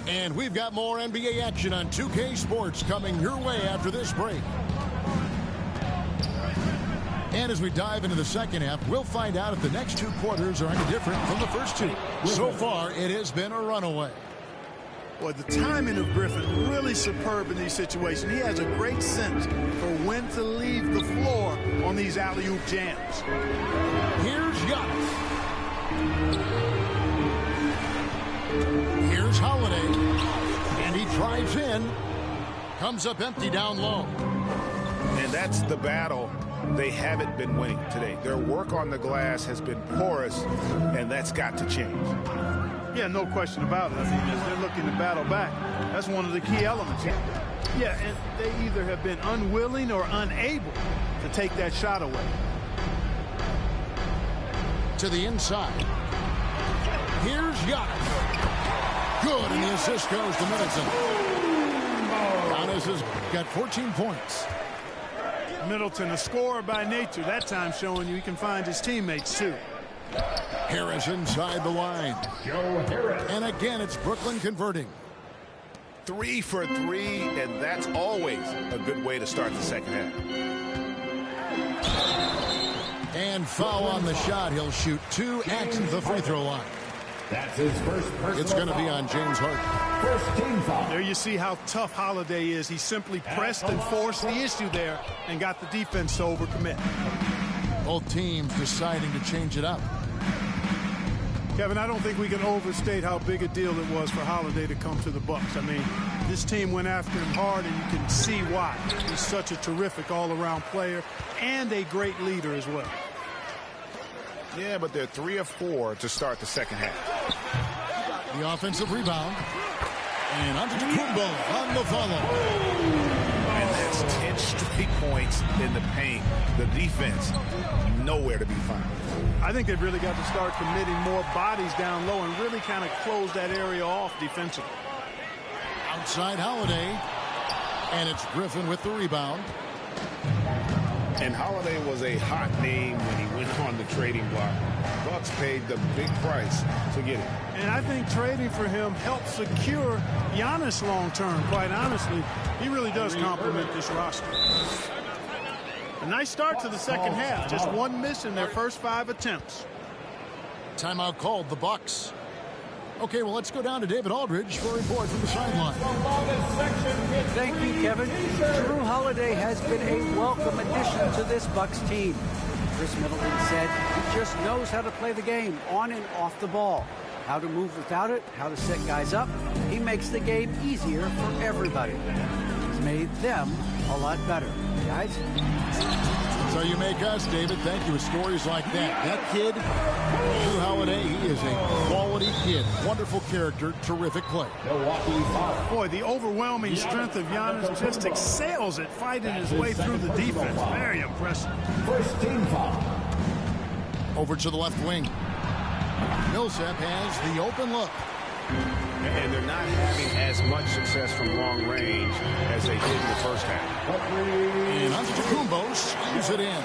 And we've got more NBA action on 2K Sports coming your way after this break. And as we dive into the second half, we'll find out if the next two quarters are any different from the first two. So far, it has been a runaway. Boy, the timing of Griffin really superb in these situations. He has a great sense for when to leave the floor on these alley-oop jams. Here's Giannis. Here's Holiday. And he drives in. Comes up empty down low. And that's the battle they haven't been winning today. Their work on the glass has been porous, and that's got to change. Yeah, no question about it. I mean, as they're looking to battle back, that's one of the key elements. Yeah, and they either have been unwilling or unable to take that shot away. To the inside. Here's Giannis. Good, and the assist goes to Middleton. Giannis has got 14 points. Middleton, a scorer by nature, that time showing you he can find his teammates, too. Harris inside the line. And again, it's Brooklyn converting. 3 for 3, and that's always a good way to start the second half. And foul on the shot. He'll shoot 2 at the free throw line. That's his first personal It's going to be foul. on James Harden. First team foul. There you see how tough Holiday is. He simply pressed and forced the issue there and got the defense to overcommit. Both teams deciding to change it up. Kevin, I don't think we can overstate how big a deal it was for Holiday to come to the Bucks. I mean, this team went after him hard, and you can see why. He's such a terrific all-around player and a great leader as well. Yeah, but they're 3 of 4 to start the second half. The offensive rebound. And Antetokounmpo on the follow. And that's 10 straight points in the paint. The defense, nowhere to be found. I think they've really got to start committing more bodies down low and really kind of close that area off defensively. Outside Holiday. And it's Griffin with the rebound. And Holiday was a hot name when he went on the trading block. Bucks paid the big price to get him. And I think trading for him helps secure Giannis long-term, quite honestly. He really does complement this roster. A nice start to the second half. Just one miss in their first 5 attempts. Timeout called, the Bucks. Okay, well, let's go down to David Aldridge for a report from the sideline. Thank you, Kevin. Drew Holiday has been a welcome addition to this Bucks team. Chris Middleton said he just knows how to play the game on and off the ball. How to move without it, how to set guys up. He makes the game easier for everybody. He's made them a lot better. Guys? So you make us, David. Thank you with stories like that. That kid, Drew Holiday, he is a quality kid. Wonderful character, terrific play. Boy, the overwhelming strength of Giannis just excels at fighting his way through the defense. Very impressive. First team foul. Over to the left wing. Millsap has the open look. And they're not having as much success from long range as they did in the first half. And Antetokounmpo slams it in.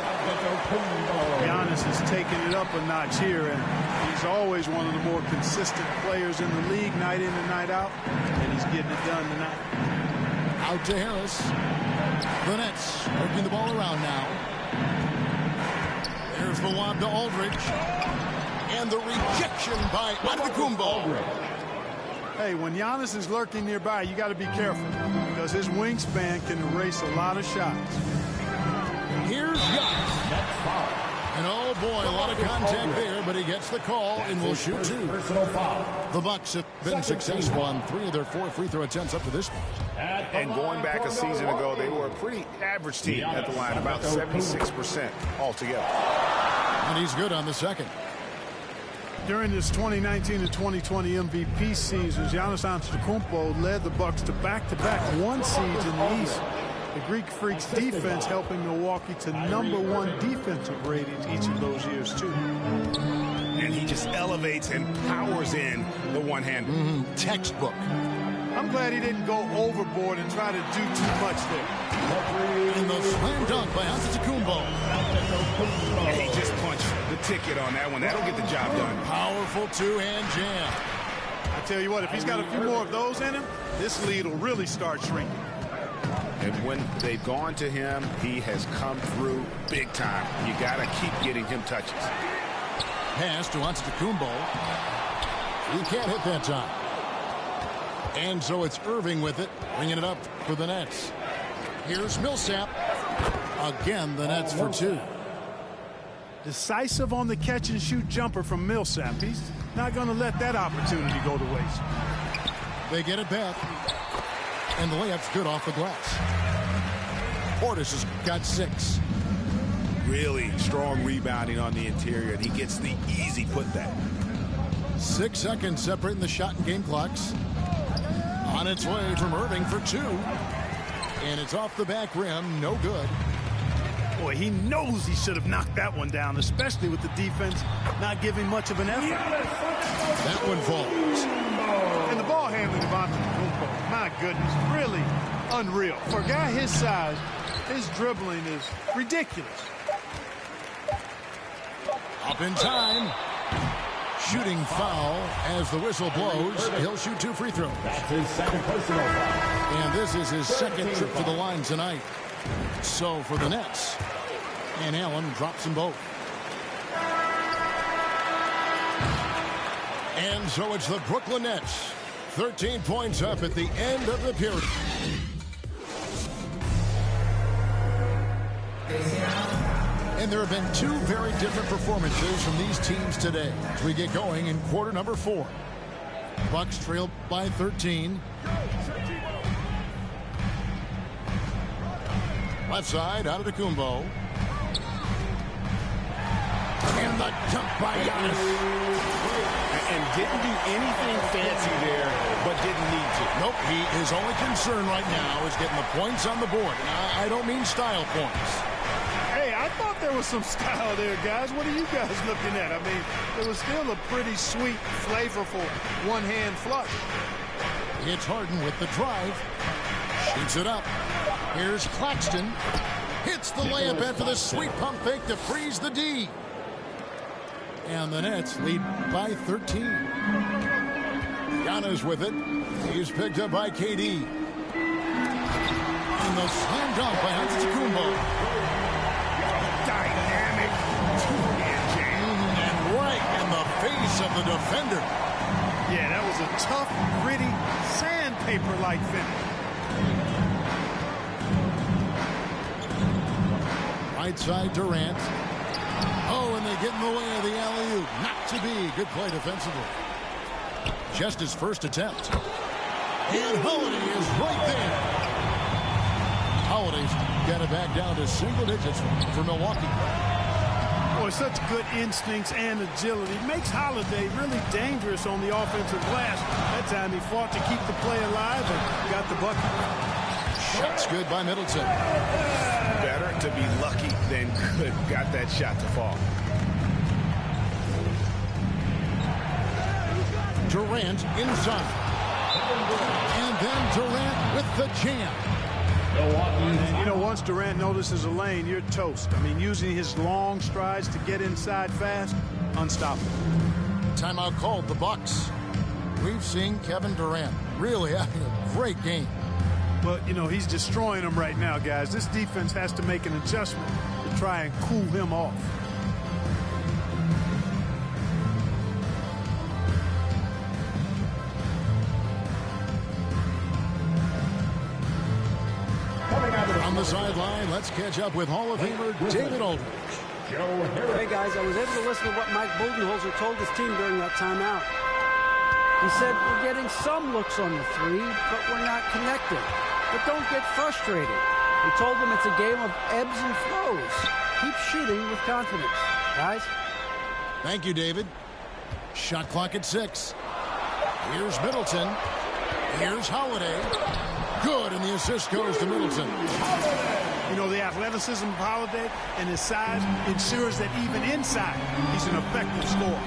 Giannis has taken it up a notch here, and he's always one of the more consistent players in the league, night in and night out, and he's getting it done tonight. Out to Harris. The Nets working the ball around now. There's the lob to Aldridge. And the rejection by Antetokounmpo. Hey, when Giannis is lurking nearby, you got to be careful because his wingspan can erase a lot of shots. Here's Giannis. And oh boy, a lot of contact there, but he gets the call and will shoot 2. The Bucks have been successful on 3 of their 4 free throw attempts up to this point. And going back a season ago, they were a pretty average team at the line, about 76% altogether. And he's good on the second. During this 2019 and 2020 MVP seasons, Giannis Antetokounmpo led the Bucks to back-to-back 1 seeds in the East. The Greek Freaks defense helping Milwaukee to #1 defensive ratings each of those years, too. And he just elevates and powers in the one-hander. Textbook. I'm I'm glad he didn't go overboard and try to do too much there. And the slam dunk by Antetokounmpo. He just punched the ticket on that one. That'll get the job done. Powerful two-hand jam. I tell you what, if he's got a few more of those in him, this lead will really start shrinking. And when they've gone to him, he has come through big time. You got to keep getting him touches. Pass to Antetokounmpo. He can't hit that time. And so it's Irving with it, bringing it up for the Nets. Here's Millsap. Again, the Nets for two. Decisive on the catch-and-shoot jumper from Millsap. He's not going to let that opportunity go to waste. They get it back. And the layup's good off the glass. Portis has got 6. Really strong rebounding on the interior, and he gets the easy putback. 6 seconds separating the shot and game clocks. On its way from Irving for 2. And it's off the back rim. No good. Boy, he knows he should have knocked that one down, especially with the defense not giving much of an effort. That one falls. And the ball handling of Antetokounmpo, my goodness, really unreal. For a guy his size, his dribbling is ridiculous. Up in time. Shooting foul as the whistle blows. He'll shoot 2 free throws. That's his second personal foul. And this is his second trip to the line tonight. So for the Nets. And Allen drops them both. And so it's the Brooklyn Nets. 13 points up at the end of the period. And there have been 2 very different performances from these teams today as we get going in quarter number 4. Bucks trailed by 13. Left side, Antetokounmpo. And the dunk by Giannis. And didn't do anything fancy there, but didn't need to. Nope, his only concern right now is getting the points on the board. And I don't mean style points. Hey, I thought there was some style there, guys. What are you guys looking at? I mean, it was still a pretty sweet, flavorful one-hand flush. It's Harden with the drive. Shoots it up. Here's Claxton. Hits the layup after the sweet pump fake to freeze the D. And the Nets lead by 13. Giannis with it. He's picked up by KD. And the slam dunk by Antetokounmpo. Dynamic two-hand jam. And right in the face of the defender. Yeah, that was a tough, gritty, sandpaper-like finish. Right side, Durant. Oh, and they get in the way of the alley-oop. Not to be. Good play defensively. Just his first attempt. And Holiday is right there. Holiday's got it back down to single digits for Milwaukee. Boy, such good instincts and agility. Makes Holiday really dangerous on the offensive glass. That time he fought to keep the play alive and got the bucket. Shot's good by Middleton. Better to be lucky than good. Got that shot to fall. Durant inside. And then Durant with the jam. And, you know, once Durant notices a lane, you're toast. I mean, using his long strides to get inside fast, unstoppable. Timeout called, the Bucks. We've seen Kevin Durant really having a great game. Well, you know, he's destroying them right now, guys. This defense has to make an adjustment to try and cool him off. On the sideline, let's catch up with Hall of Famer David Aldridge. Hey, guys, I was able to listen to what Mike Budenholzer told his team during that timeout. He said, we're getting some looks on the three, but we're not connected. But don't get frustrated. He told them it's a game of ebbs and flows. Keep shooting with confidence, guys. Thank you, David. Shot clock at 6. Here's Middleton. Here's Holiday. Good, and the assist goes to Middleton. You know, the athleticism of Holiday and his size ensures that even inside, he's an effective scorer.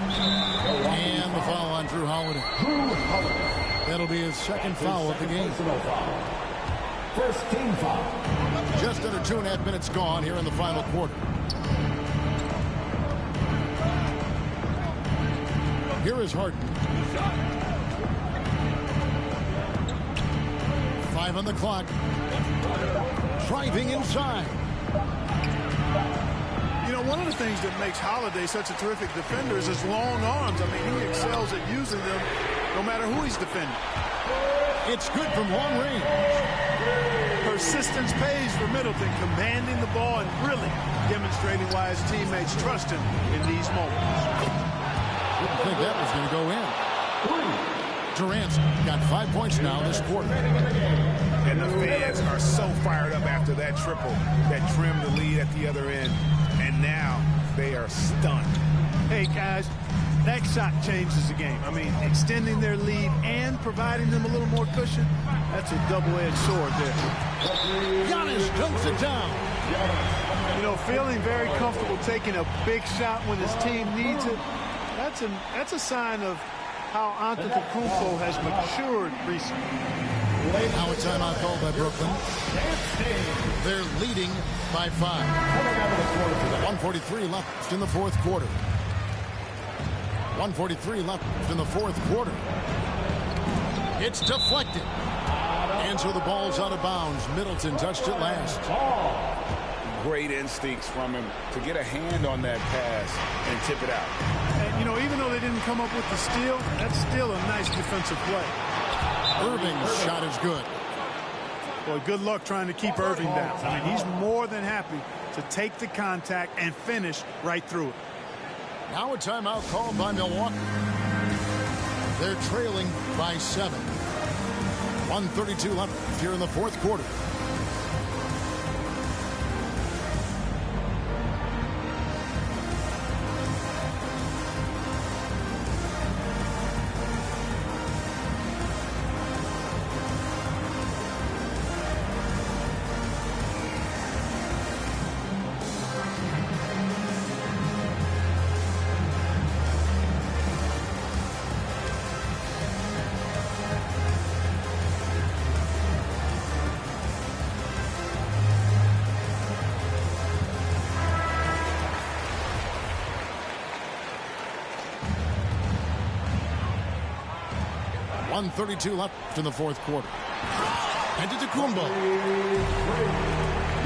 And the foul on Drew Holiday. That'll be his second foul of the game. First team foul. Just under 2.5 minutes gone here in the final quarter. Here is Harden. 5 on the clock. Driving inside. You know, one of the things that makes Holiday such a terrific defender is his long arms. I mean, he excels at using them no matter who he's defending. It's good from long range. Persistence pays for Middleton, commanding the ball and really demonstrating why his teammates trust him in these moments. Didn't think that was going to go in. Durant's got 5 points now this quarter. And the fans are so fired up after that triple that trimmed the lead at the other end. And now they are stunned. Hey, guys, that shot changes the game. I mean, extending their lead and providing them a little more cushion, that's a double-edged sword there. Giannis dunks it down. You know, feeling very comfortable taking a big shot when his team needs it, that's a sign of how Antetokounmpo has matured recently. Now a timeout called by Brooklyn. They're leading by 5. 1:43 left in the fourth quarter. 1:43 left in the fourth quarter. It's deflected. And so the ball's out of bounds. Middleton touched it last. Great instincts from him to get a hand on that pass and tip it out. And, you know, even though they didn't come up with the steal, that's still a nice defensive play. Irving's shot is good. Boy, good luck trying to keep Irving down. I mean, he's more than happy to take the contact and finish right through it. Now a timeout called by Milwaukee. They're trailing by 7. 1:32 left here in the fourth quarter. .32 left in the fourth quarter. Antetokounmpo.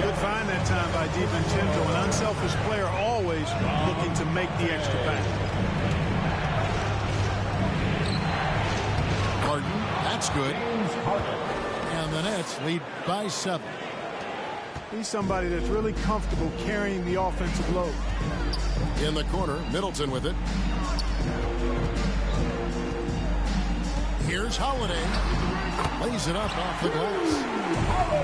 Good find that time by DiVincenzo, an unselfish player always looking to make the extra pass. Harden, that's good. And the Nets lead by 7. He's somebody that's really comfortable carrying the offensive load. In the corner, Middleton with it. Here's Holiday. Lays it up off the glass.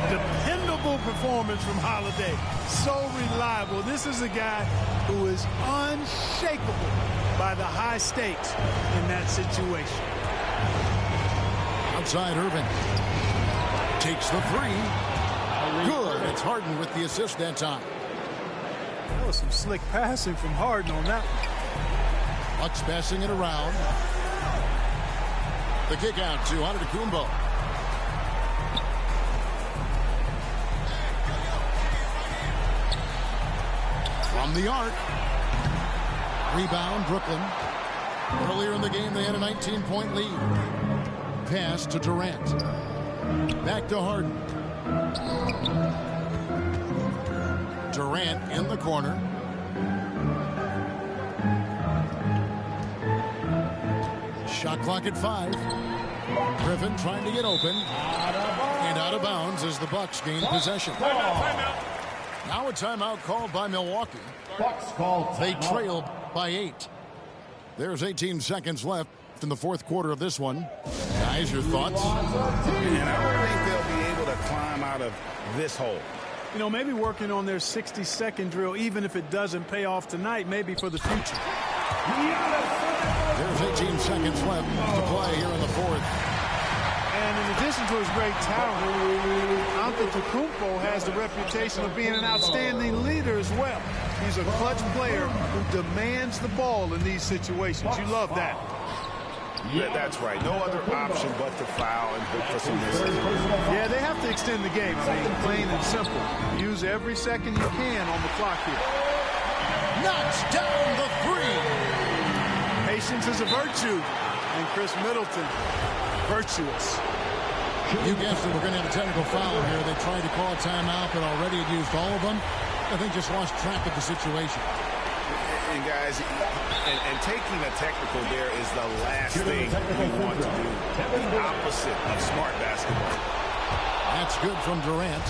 Dependable performance from Holiday. So reliable. This is a guy who is unshakable by the high stakes in that situation. Outside Irving. Takes the 3. Good. It's Harden with the assist that time. That was some slick passing from Harden on that one. Bucks passing it around. The kick out to Antetokounmpo. From the arc. Rebound, Brooklyn. Earlier in the game, they had a 19-point lead. Pass to Durant. Back to Harden. Durant in the corner. Shot clock at 5. Griffin trying to get open. And out of bounds as the Bucks gain possession. Now a timeout called by Milwaukee. Bucks call. They trail by 8. There's 18 seconds left in the fourth quarter of this one. Guys, your thoughts? And I don't think they'll be able to climb out of this hole. You know, maybe working on their 60-second drill, even if it doesn't pay off tonight, maybe for the future. There's 18 seconds left to play here in the fourth. And in addition to his great talent, Antetokounmpo has the reputation of being an outstanding leader as well. He's a clutch player who demands the ball in these situations. You love that. That's right. No other option but to foul and hope for some misses. Yeah, they have to extend the game. I mean, plain and simple. Use every second you can on the clock here. Knocks down the three. Patience is a virtue. And Chris Middleton, virtuous. You guessed it, we're going to have a technical foul here. They tried to call a timeout, but already had used all of them. I think just lost track of the situation. And guys, and taking a technical there is the last thing you want to do. The opposite of smart basketball. That's good from Durant.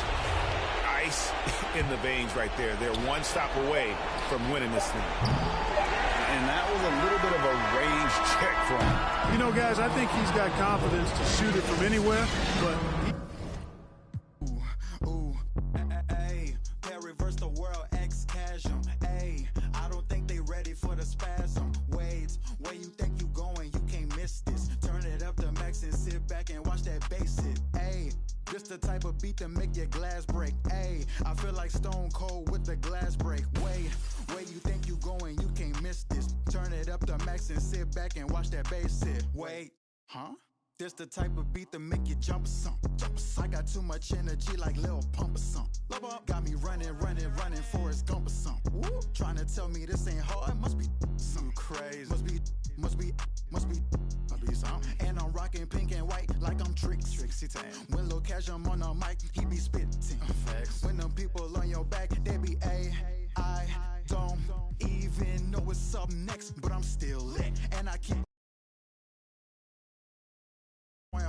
Ice in the veins right there. They're one stop away from winning this thing. And that was a little bit of a range check for him. You know, guys, I think he's got confidence to shoot it from anywhere, but reverse the world, ex-casual. Ayy, I don't think they ready for the spasm. Wait, where you think you going? You can't miss this. Turn it up to max and sit back and watch that bass hit. Ayy, this the type of beat that make your glass break. Ayy, I feel like Stone Cold with the glass break. Wait, where you think you going? You can't miss this. Turn it up to max and sit back and watch that bass hit. Wait, huh? This the type of beat that make you jump or something. I got too much energy like Lil Pump or something. Got me running, Forrest Gump or something. Trying to tell me this ain't hard, must be something crazy. Must be something. And I'm rocking pink and white like I'm Trixie Tan. When Lil Cash I'm on the mic, he be spitting. When them people on your back, they be I don't even know what's up next, but I'm still lit. And I keep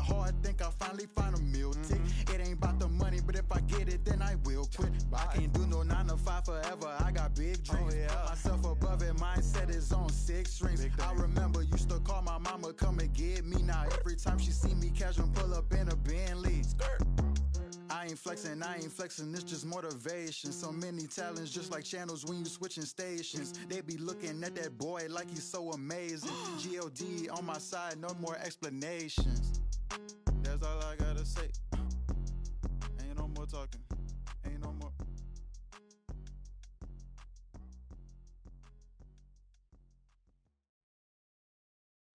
hard, think I finally find a meal tick. It ain't about the money, but if I get it, then I will quit. I can't do no 9 to 5 forever. I got big dreams. Put myself above it, mindset is on 6 strings. I remember used to call my mama, come and get me. Now every time she see me casual, pull up in a Bentley. I ain't flexing, it's just motivation. So many talents, just like channels when you switching stations. They be looking at that boy like he's so amazing. G.O.D. on my side, no more explanations. That's all I gotta say. Ain't no more talking. Ain't no more.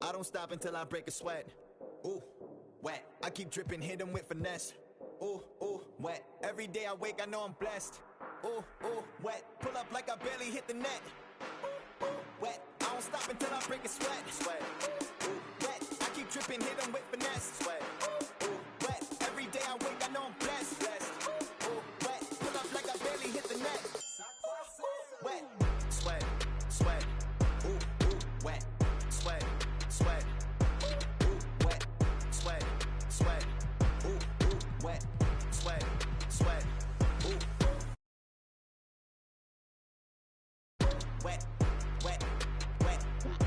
I don't stop until I break a sweat. Ooh, wet. I keep dripping, hit him with finesse. Ooh, wet. Every day I wake, I know I'm blessed. Ooh, wet. Pull up like I barely hit the net. Ooh, wet. I don't stop until I break a sweat. Ooh, wet. I keep dripping, hit him with finesse. Sweat. Every day I wake, I know I'm blessed. Ooh, wet. Pull up like I barely hit the net. Wet. Sweat. Ooh, wet. Sweat. Ooh, wet. Sweat. Ooh, wet. Sweat. Ooh. Wet. Ooh, wet. Ooh,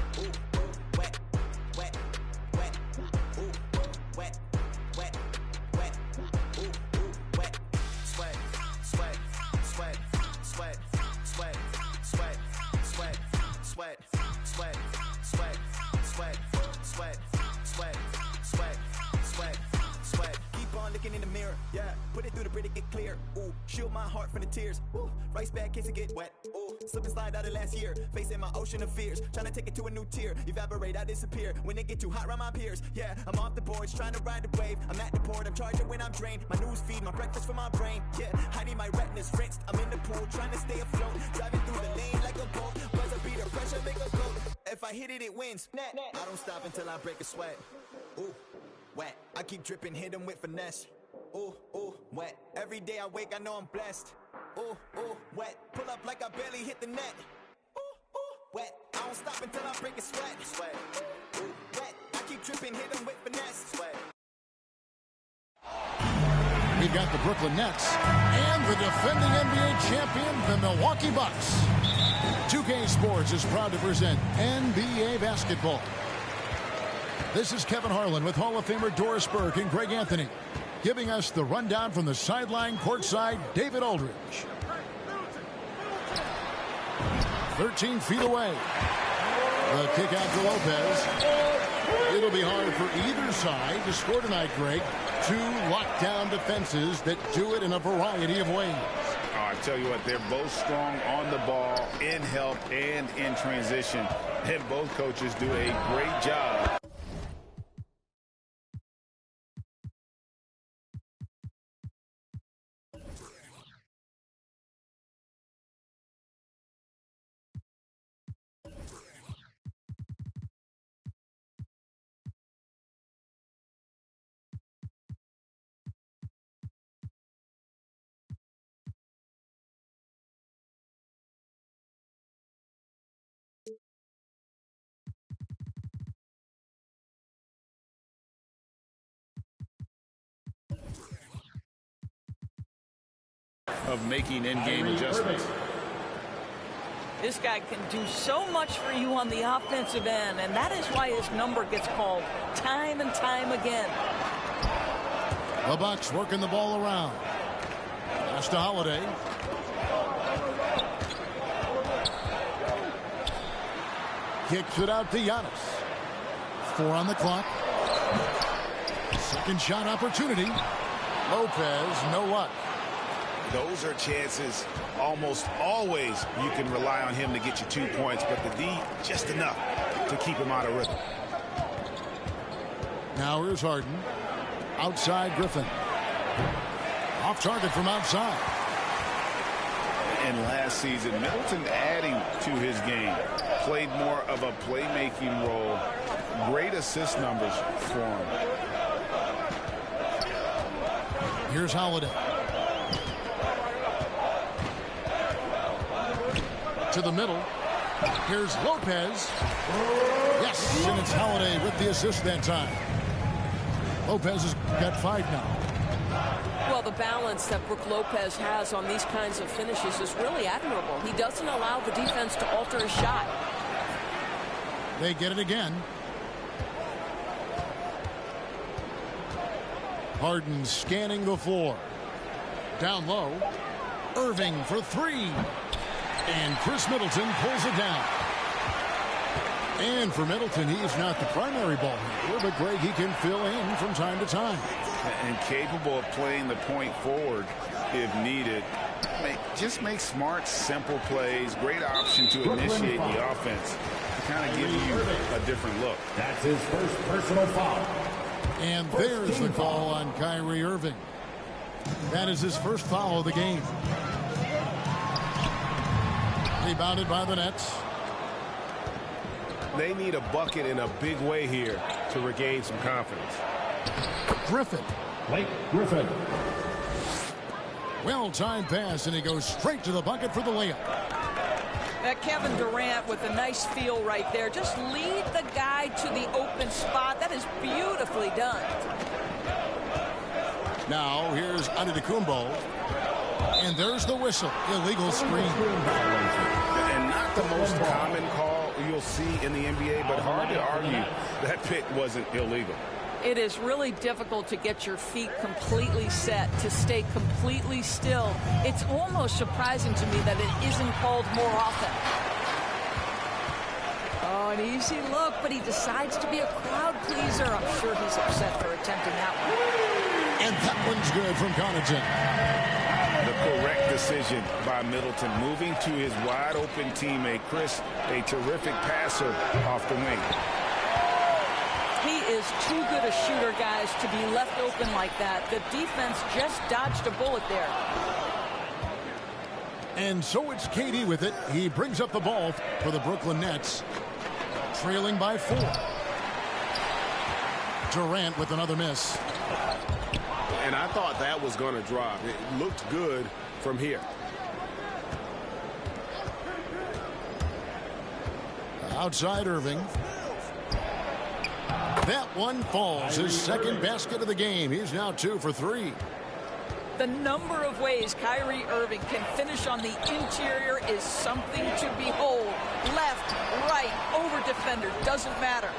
wet. Keep on looking in the mirror, yeah. Put it through the pretty get clear. Ooh, shield my heart from the tears. Ooh, rice bag case it get wet. Ooh, slip and slide out of last year. Facing my ocean of fears, trying to take it to a new tier. Evaporate, I disappear when it get too hot around my peers. Yeah, I'm off the boards, trying to ride the wave. I'm at the port, I'm charging when I'm drained. My news feed, my breakfast for my brain. Yeah, hiding my retinas rinsed. I'm in the pool, trying to stay afloat. Driving through the lane like a boat. Buzzer beater, pressure make a goat. If I hit it, it wins. I don't stop until I break a sweat. Ooh, wet. I keep dripping, hit him with finesse. Ooh, wet. Every day I wake, I know I'm blessed. Ooh, wet. Pull up like I barely hit the net. Ooh, wet. I don't stop until I break a sweat. Ooh, wet. I keep dripping, hit him with finesse. Sweat. We've got the Brooklyn Nets and the defending NBA champion, the Milwaukee Bucks. 2K Sports is proud to present NBA basketball. This is Kevin Harlan with Hall of Famer Doris Burke and Greg Anthony, giving us the rundown from the sideline courtside, David Aldridge. 13 feet away. The kick out to Lopez. It'll be hard for either side to score tonight, Greg. 2 lockdown defenses that do it in a variety of ways. I tell you what, they're both strong on the ball, in help, and in transition. And both coaches do a great job. of making in-game adjustments. This guy can do so much for you on the offensive end, and that is why his number gets called time and time again. The Bucks working the ball around. Pass to Holiday. Kicks it out to Giannis. 4 on the clock. Second shot opportunity. Lopez, no luck. Those are chances almost always you can rely on him to get you 2 points, but the D just enough to keep him out of rhythm. Now here's Harden. Outside Griffin. Off target from outside. And last season, Middleton adding to his game. Played more of a playmaking role. Great assist numbers for him. Here's Holiday. To the middle. Here's Lopez. Yes, and it's Holiday with the assist that time. Lopez has got 5 now. Well, the balance that Brook Lopez has on these kinds of finishes is really admirable. He doesn't allow the defense to alter his shot. They get it again. Harden scanning the floor. Down low. Irving for 3. And Chris Middleton pulls it down. And for Middleton, he's not the primary ball handler, but Greg, he can fill in from time to time. And capable of playing the point forward if needed. Just make smart, simple plays. Great option to initiate the offense. To kind of give you a different look. That's his first personal foul. And there's the call on Kyrie Irving. That is his first foul of the game. Rebounded by the Nets. They need a bucket in a big way here to regain some confidence. Griffin. Blake Griffin. Well-timed pass, and he goes straight to the bucket for the layup. That Kevin Durant with a nice feel right there. Just lead the guy to the open spot. That is beautifully done. Now here's Antetokounmpo. And there's the whistle. Illegal screen. And not the most common call you'll see in the NBA, but hard to argue that pick wasn't illegal. It is really difficult to get your feet completely set, to stay completely still. It's almost surprising to me that it isn't called more often. Oh, an easy look, but he decides to be a crowd pleaser. I'm sure he's upset for attempting that one. And that one's good from Connaughton. The correct decision by Middleton, moving to his wide-open teammate, Chris, a terrific passer off the wing. He is too good a shooter, guys, to be left open like that. The defense just dodged a bullet there. And so it's KD with it. He brings up the ball for the Brooklyn Nets, trailing by 4. Durant with another miss. And I thought that was going to drop. It looked good from here. Outside Irving. That one falls. His second basket of the game. He's now 2 for 3. The number of ways Kyrie Irving can finish on the interior is something to behold. Left, right, over defender, doesn't matter.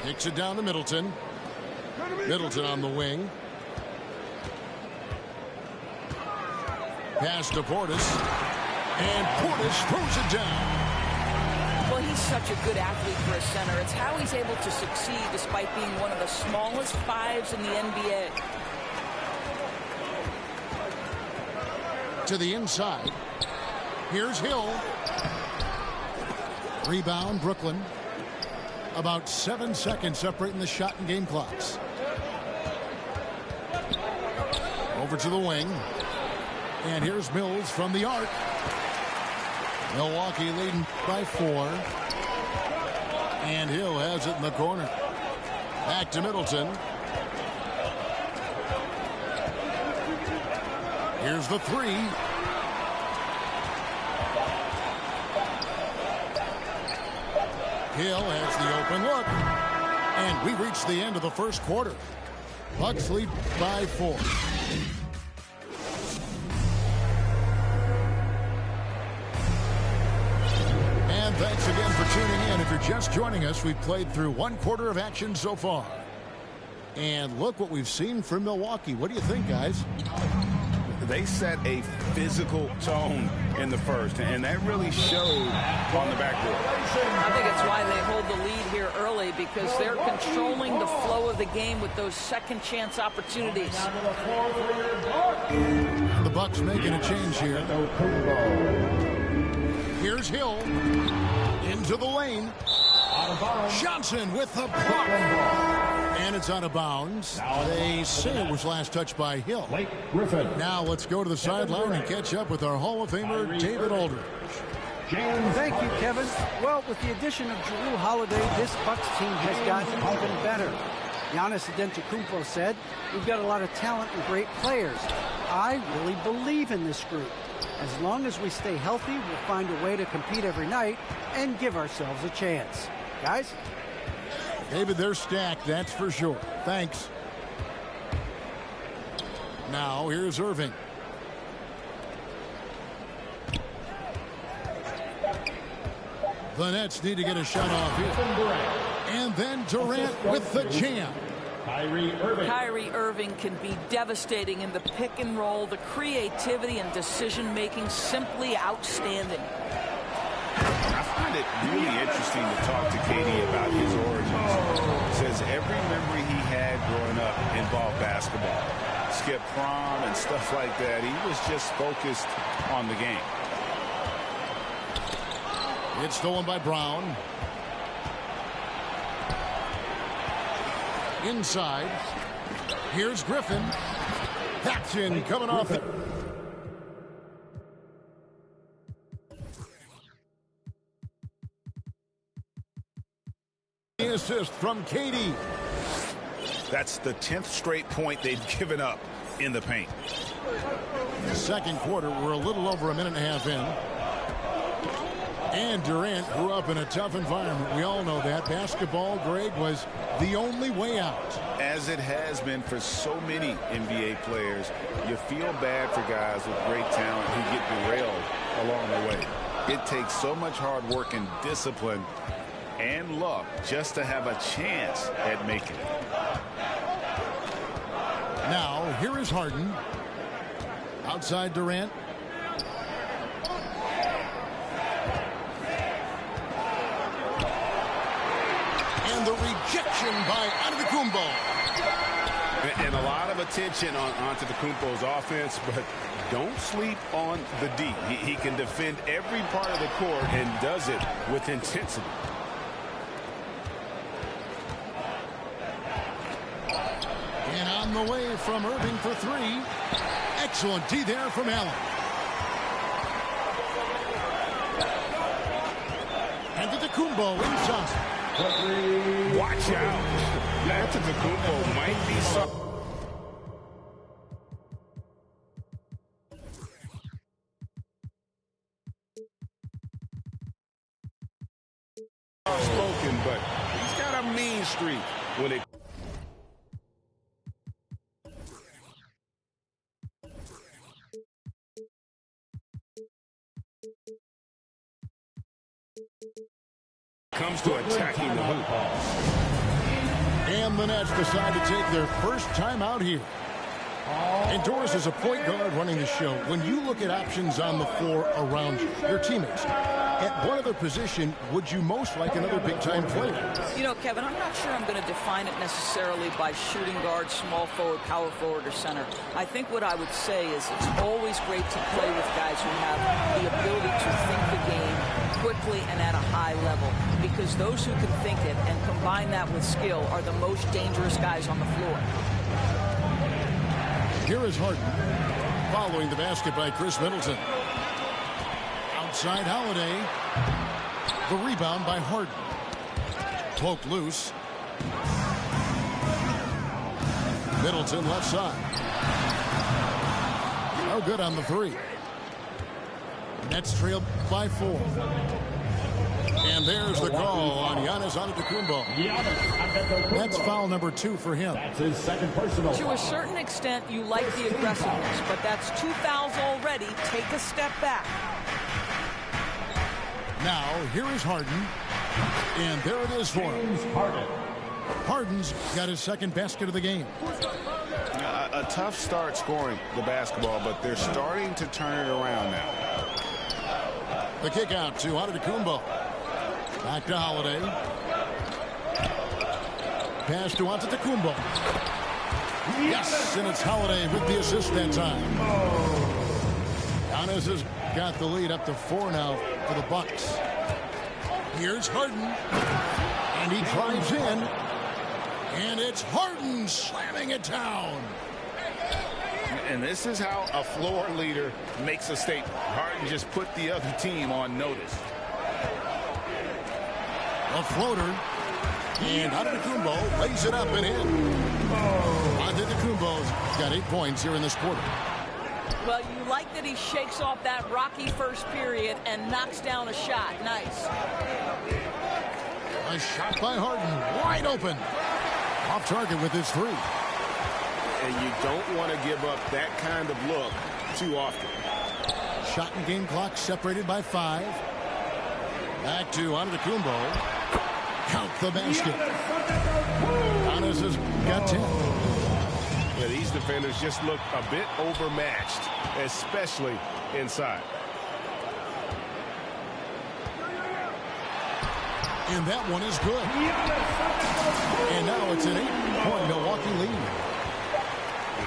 Kicks it down to Middleton. Middleton on the wing. Pass to Portis. And Portis throws it down. Well, he's such a good athlete for a center. It's how he's able to succeed despite being one of the smallest 5s in the NBA. To the inside. Here's Hill. Rebound, Brooklyn. About 7 seconds separating the shot and game clocks. Over to the wing. And here's Mills from the arc. Milwaukee leading by 4. And Hill has it in the corner. Back to Middleton. Here's the 3. Hill has the open look. And we reach the end of the first quarter. Bucks lead by 4. Thanks again for tuning in. If you're just joining us, we've played through 1/4 of action so far. And look what we've seen from Milwaukee. What do you think, guys? They set a physical tone in the first, and that really showed on the backboard. I think it's why they hold the lead here early, because they're controlling the flow of the game with those second chance opportunities. The Bucks making a change here. Here's Hill into the lane. Johnson with the block. And it's out of bounds. They say it was last touched by Hill. Now let's go to the sideline and catch up with our Hall of Famer, David Aldridge. Thank you, Kevin. Well, with the addition of Jrue Holiday, this Bucks team has gotten even better. Giannis Antetokounmpo said, "We've got a lot of talent and great players. I really believe in this group. As long as we stay healthy, we'll find a way to compete every night and give ourselves a chance." Guys? David, they're stacked, that's for sure. Thanks. Now, here's Irving. The Nets need to get a shot off here. And then Durant with the jam. Kyrie Irving can be devastating in the pick and roll. The creativity and decision-making simply outstanding. I find it really interesting to talk to KD about his origins. Says every memory he had growing up involved basketball. Skip prom and stuff like that. He was just focused on the game. It's stolen by Brown. Inside. Here's Griffin. Paxson coming off it. Assist from KD. That's the 10th straight point they've given up in the paint. The second quarter, we're a little over a minute and a half in. And Durant grew up in a tough environment. We all know that. Basketball, Greg, was the only way out. As it has been for so many NBA players, you feel bad for guys with great talent who get derailed along the way. It takes so much hard work and discipline and luck just to have a chance at making it. Now, here is Harden. Outside Durant. And the rejection by Antetokounmpo. And a lot of attention on Antetokounmpo's offense, but don't sleep on the D. He can defend every part of the court and does it with intensity. And on the way from Irving for three. Excellent D there from Allen. And Antetokounmpo inside. Watch out. Antetokounmpo might be something. Spoken, but he's got a mean streak when it comes to attacking the hoop. And the Nets decide to take their first time out here. Indoors as a point guard running the show. When you look at options on the floor around you, your teammates, at what other position would you most like another big-time player? You know, Kevin, I'm not sure I'm going to define it necessarily by shooting guard, small forward, power forward, or center. I think what I would say is it's always great to play with guys who have the ability to think the game quickly and at a high level, because those who can think it and combine that with skill are the most dangerous guys on the floor. Here is Harden, following the basket by Chris Middleton. Outside Holiday. The rebound by Harden. Poked loose. Middleton left side. No good on the three. Nets trailed by 4. And there's the call on Giannis Antetokounmpo. That's foul number 2 for him. That's his second personal. To a certain extent, you like the aggressiveness, but that's 2 fouls already. Take a step back. Now, here is Harden. And there it is for him. Harden's got his second basket of the game. A tough start scoring the basketball, but they're starting to turn it around now. The kick out to Antetokounmpo. Back to Holiday. Pass to Antetokounmpo. Yes, and it's Holiday with the assist that time. Giannis has got the lead up to 4 now for the Bucks. Here's Harden. And he drives in. And it's Harden slamming it down. And this is how a floor leader makes a statement. Harden just put the other team on notice. A floater. And Antetokounmpo lays it up and in. Antetokounmpo's got 8 points here in this quarter. Well, you like that he shakes off that rocky first period and knocks down a shot. Nice. A shot by Harden. Wide open. Off target with his 3. And you don't want to give up that kind of look too often. Shot and game clock separated by 5. Back to Antetokounmpo. Count the basket. Giannis has got 10. Yeah, these defenders just look a bit overmatched, especially inside. And that one is good. And now it's an 8-point Milwaukee lead.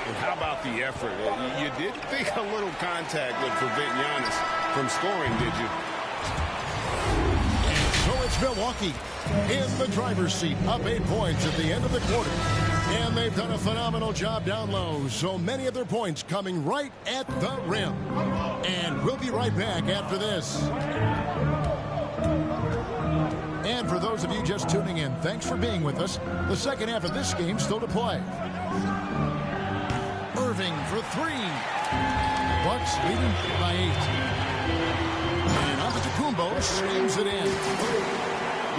And how about the effort? You didn't think a little contact would prevent Giannis from scoring, did you? So it's Milwaukee in the driver's seat, up 8 points at the end of the quarter. And they've done a phenomenal job down low. So many of their points coming right at the rim. And we'll be right back after this. And for those of you just tuning in, thanks for being with us. The second half of this game still to play. Irving for 3. Bucks leading by 8. And Antetokounmpo slams it in.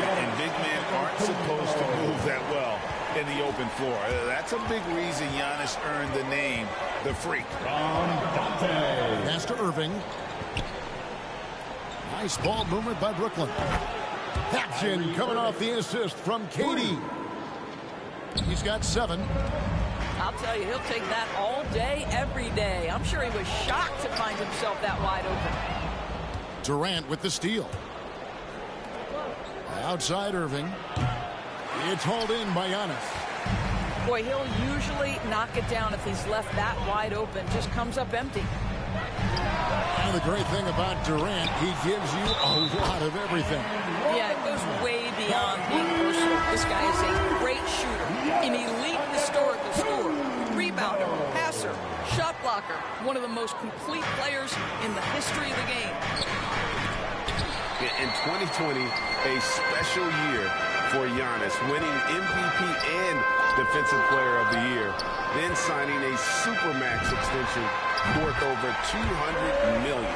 And big men aren't supposed to move that well in the open floor. That's a big reason Giannis earned the name the Freak. Pass to Irving. Nice ball movement by Brooklyn. Action coming off the assist from KD. He's got 7. I'll tell you, he'll take that all day, every day. I'm sure he was shocked to find himself that wide open. Durant with the steal. Outside Irving. It's hauled in by Giannis. Boy, he'll usually knock it down if he's left that wide open. Just comes up empty. And the great thing about Durant, he gives you a lot of everything. Yeah, it goes way beyond being versatile. This guy is a great shooter, an elite historical scorer, rebounder, passer, shot blocker, one of the most complete players in the history of the game. In 2020, a special year for Giannis, winning MVP and Defensive Player of the Year, then signing a Supermax extension worth over $200 million.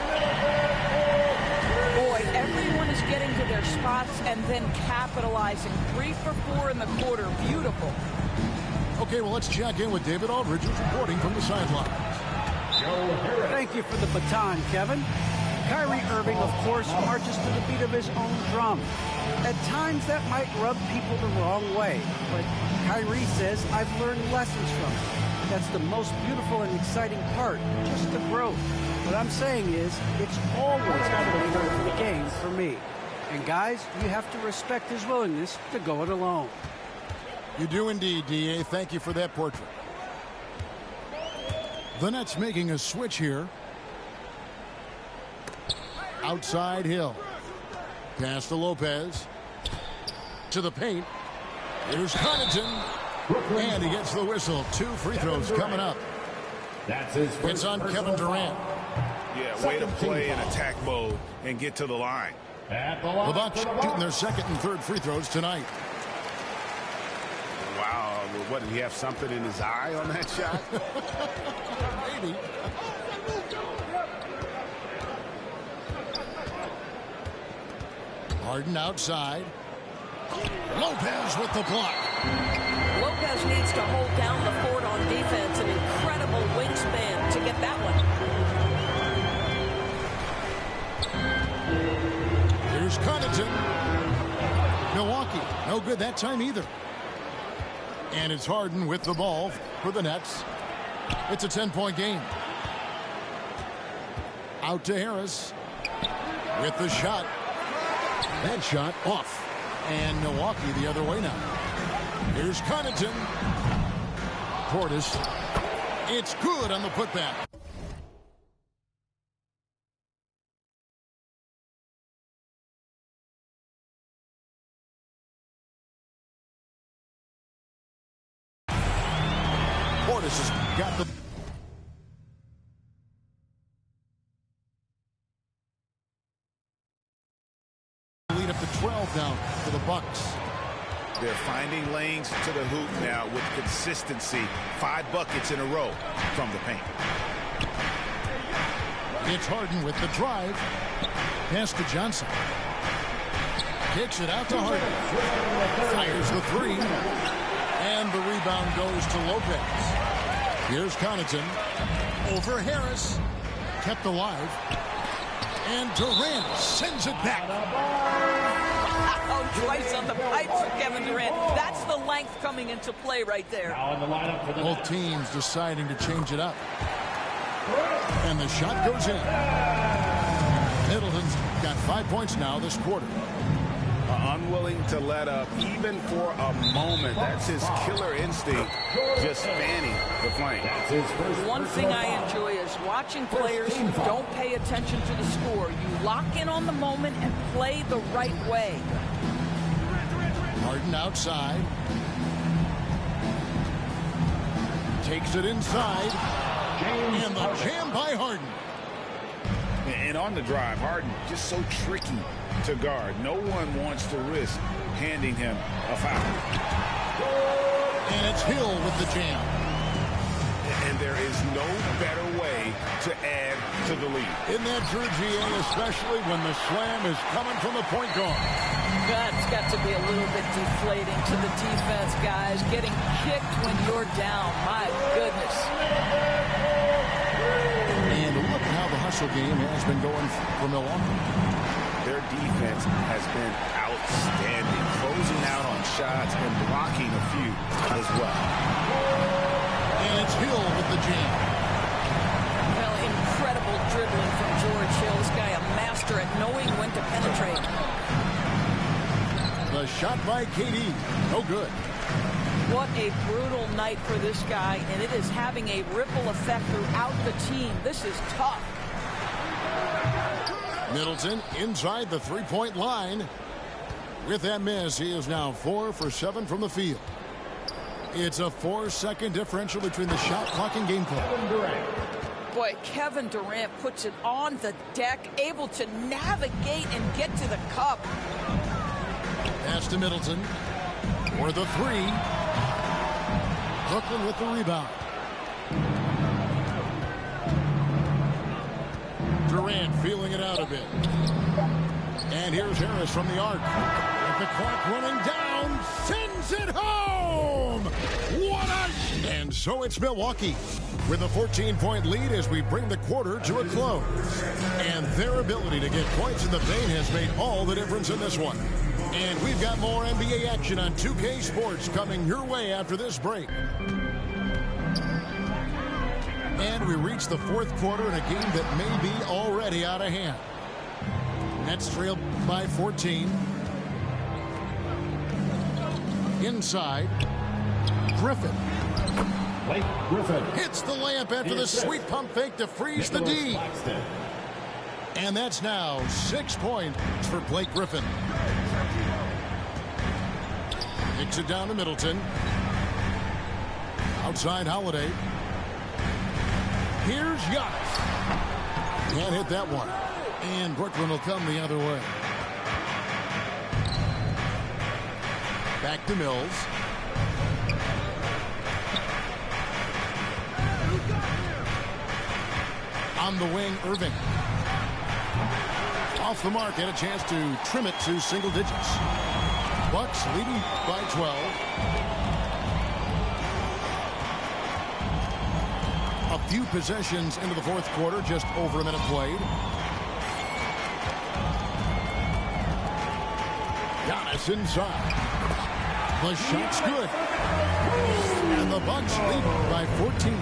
Boy, everyone is getting to their spots and then capitalizing. 3 for 4 in the quarter. Beautiful. Okay, well, let's check in with David Aldridge, who's reporting from the sidelines. Thank you for the baton, Kevin. Kyrie Irving, of course, marches to the beat of his own drum. At times, that might rub people the wrong way, but Kyrie says, I've learned lessons from it. That's the most beautiful and exciting part, just the growth. What I'm saying is, it's always been the leader of the game for me. And guys, you have to respect his willingness to go it alone. You do indeed, D.A. Thank you for that portrait. The Nets making a switch here. Outside Hill. Pass to Lopez. To the paint. Here's Connaughton. And he gets the whistle. 2 free throws coming up. It's on Kevin Durant. Yeah, way to play in attack mode and get to the line. The Bucks shooting their second and third free throws tonight. Wow, what, did he have something in his eye on that shot? Maybe. Harden outside. Lopez with the block. Lopez needs to hold down the fort on defense. An incredible wingspan to get that one. Here's Here's Connaughton. Milwaukee, no good that time either. And it's Harden with the ball for the Nets. It's a 10-point game. Out to Harris with the shot. That shot off. And Milwaukee the other way now. Here's Connaughton. Portis. It's good on the putback. Portis has got the lead up to 12 now for the Bucks. They're finding lanes to the hoop now with consistency. 5 buckets in a row from the paint. It's Harden with the drive. Pass to Johnson. Kicks it out to Harden. Fires the 3. And the rebound goes to Lopez. Here's Connaughton. Over Harris. Kept alive. And Durant sends it back. Twice on the pipes for Kevin Durant. That's the length coming into play right there. Both teams deciding to change it up. And the shot goes in. Middleton's got 5 points now this quarter. Unwilling to let up even for a moment. That's his killer instinct, just fanning the flame. One thing I enjoy is watching players who don't pay attention to the score. You lock in on the moment and play the right way. Harden outside. Takes it inside. And the jam by Harden. And on the drive, Harden just so tricky to guard. No one wants to risk handing him a foul. And it's Hill with the jam. And there is no better way to add to the lead. In that jersey, especially when the slam is coming from the point guard. That's got to be a little bit deflating to the defense, guys. Getting kicked when you're down. My goodness. And look at how the hustle game has been going for Milwaukee. Their defense has been outstanding, closing out on shots and blocking a few as well. And it's Hill with the jam. Well, incredible dribbling from George Hill. This guy a master at knowing when to penetrate. The shot by KD. No good. What a brutal night for this guy, and it is having a ripple effect throughout the team. This is tough. Middleton inside the three-point line. With that miss, he is now 4 for 7 from the field. It's a 4-second differential between the shot clock and game clock. Boy, Kevin Durant puts it on the deck, able to navigate and get to the cup. Pass to Middleton for the 3. Brooklyn with the rebound. Durant feeling it out a bit. And here's Harris from the arc. With the clock running down, sends it home! What a... And so it's Milwaukee with a 14-point lead as we bring the quarter to a close. And their ability to get points in the paint has made all the difference in this one. And we've got more NBA action on 2K Sports coming your way after this break. And we reach the fourth quarter in a game that may be already out of hand. Nets trailed by 14. Inside, Griffin. Blake Griffin Hits the layup after the sweet pump fake to freeze the D. And that's now 6 points for Blake Griffin. Kicks it down to Middleton. Outside Holiday. Here's Giannis. Can't hit that one. And Brooklyn will come the other way. Back to Mills. On the wing, Irving. Off the mark, had a chance to trim it to single digits. Bucks leading by 12. A few possessions into the fourth quarter, just over a minute played. Giannis inside. The shot's good. And the Bucks lead by 14.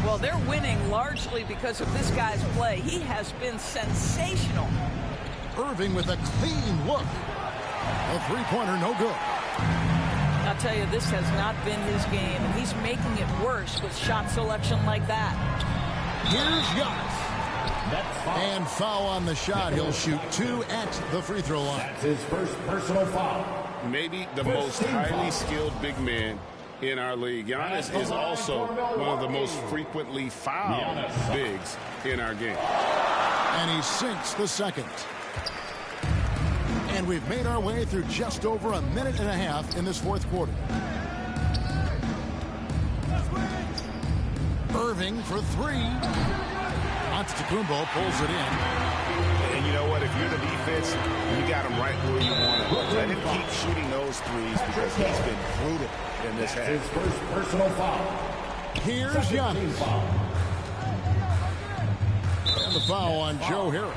Well, they're winning largely because of this guy's play. He has been sensational. Irving with a clean look. A three-pointer, no good. I'll tell you, this has not been his game, and he's making it worse with shot selection like that. Here's Giannis. And foul on the shot. He'll shoot 2 at the free throw line. That's his first personal foul. Maybe the most highly skilled big man in our league. Giannis is also one of the most frequently fouled bigs in our game. And he sinks the second. And we've made our way through just over a minute and a half in this fourth quarter. Irving for three. Antetokounmpo pulls it in. And you know what? If you're the defense, you got him right where you want him. Let him keep shooting those threes because he's been brutal in this half. His first personal foul. Here's Giannis. And the foul on Joe Harris.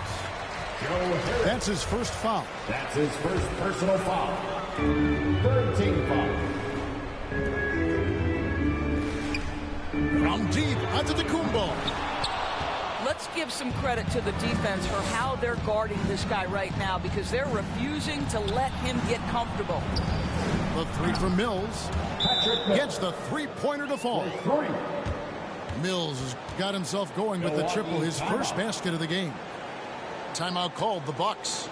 That's his first foul. That's his first personal foul. Third team foul. From deep, Antetokounmpo. Let's give some credit to the defense for how they're guarding this guy right now because they're refusing to let him get comfortable. The three from Mills. Gets the three-pointer to fall. Mills has got himself going with the triple, his first basket of the game. Timeout called, the Bucks.